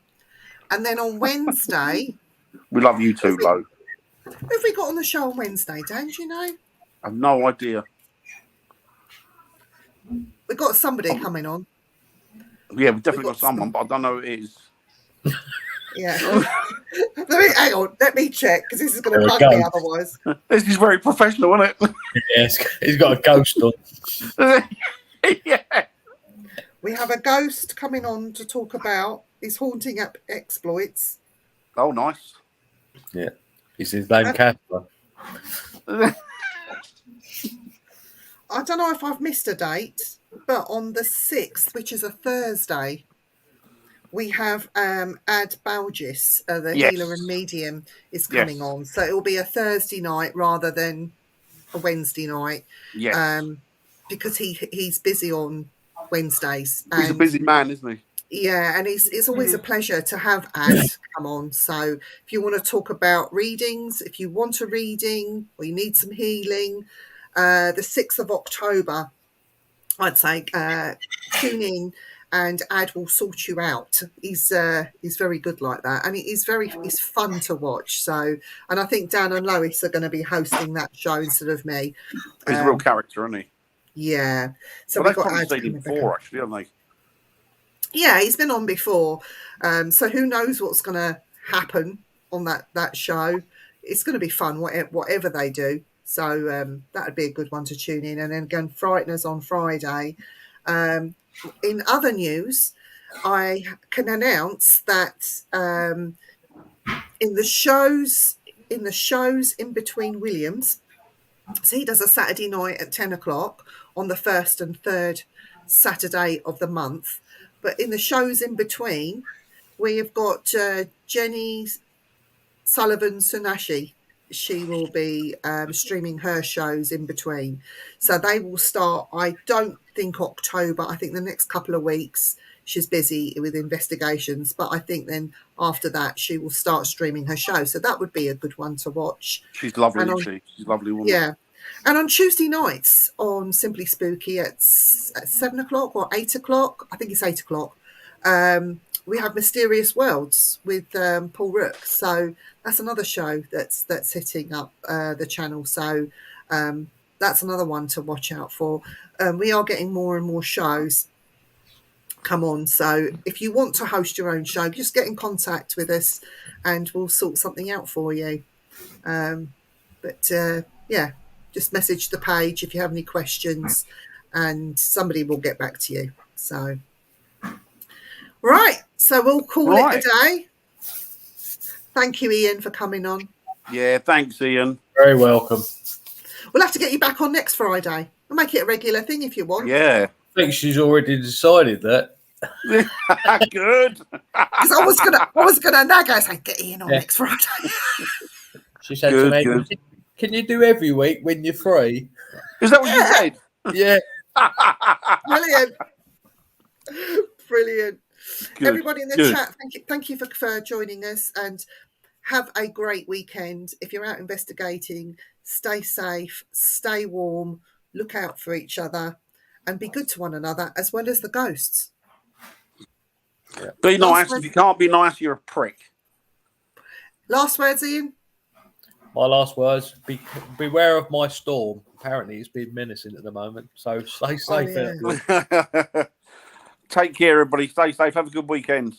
And then on Wednesday, We love you too, Lo. who have we got on the show on Wednesday, Dan? Do you know? I have no idea. We've got somebody coming on. Yeah, we definitely got got someone, but I don't know who it is. Yeah. Hang on. Let me check, because this is going to There we bug me go. otherwise. This is very professional, isn't Yes, he's got a ghost on. it? Yeah. We have a ghost coming on to talk about his haunting exploits. Oh, nice. Yeah, is his name Casper? I don't know if I've missed a date, but on the 6th, which is a Thursday, we have Ad Balgis, the Yes. healer and medium, is coming Yes. on. So it will be a Thursday night rather than a Wednesday night. Yes. Because he's busy on Wednesdays. He's a busy man, isn't he? Yeah, and it's always a pleasure to have Ad come on. So if you want to talk about readings, if you want a reading or you need some healing, the 6th of October, I'd say tune in and Ad will sort you out. He's very good like that, and it's fun to watch. So, and I think Dan and Lois are going to be hosting that show instead of me. He's a real character, isn't he? Yeah. So Well, we've they've got probably Ad seen him coming back before, on. actually, haven't they? Yeah, he's been on before. So who knows what's going to happen on that show? It's going to be fun, whatever they do. So that would be a good one to tune in. And then again, Frightners on Friday. In other news, I can announce that in the shows in between Williams, so he does a Saturday night at 10 o'clock on the 1st and 3rd Saturday of the month. But in the shows in between, we have got Jenny Sullivan Sunashi. She will be streaming her shows in between. So they will start, I don't think October, I think the next couple of weeks. She's busy with investigations, but I think then after that she will start streaming her show. So that would be a good one to watch. She's lovely, isn't she? She's a lovely woman. Yeah. And on Tuesday nights on Simply Spooky at 7 o'clock or 8 o'clock, I think it's 8 o'clock, we have Mysterious Worlds with Paul Rook. So that's another show that's hitting up the channel. So that's another one to watch out for. We are getting more and more shows come on. So if you want to host your own show, just get in contact with us and we'll sort something out for you. Yeah, just message the page if you have any questions and somebody will get back to you. So, right. So we'll call it a day. Thank you, Ian, for coming on. Yeah, thanks, Ian. Very welcome. We'll have to get you back on next Friday. We'll make it a regular thing if you want. Yeah. I think she's already decided that. Good. Because I was gonna nag her and say, get Ian on next Friday. She said to me, can you do every week when you're free? Is that what you said? Yeah. Brilliant. Brilliant. Good. Everybody in the chat, thank you for joining us and have a great weekend. If you're out investigating, stay safe, stay warm, look out for each other and be good to one another as well as the ghosts. Yeah. Be nice. If you can't be nice, you're a prick. Last words, Ian? My last words, beware of my storm. Apparently it's been menacing at the moment. So stay safe. Take care, everybody. Stay safe. Have a good weekend.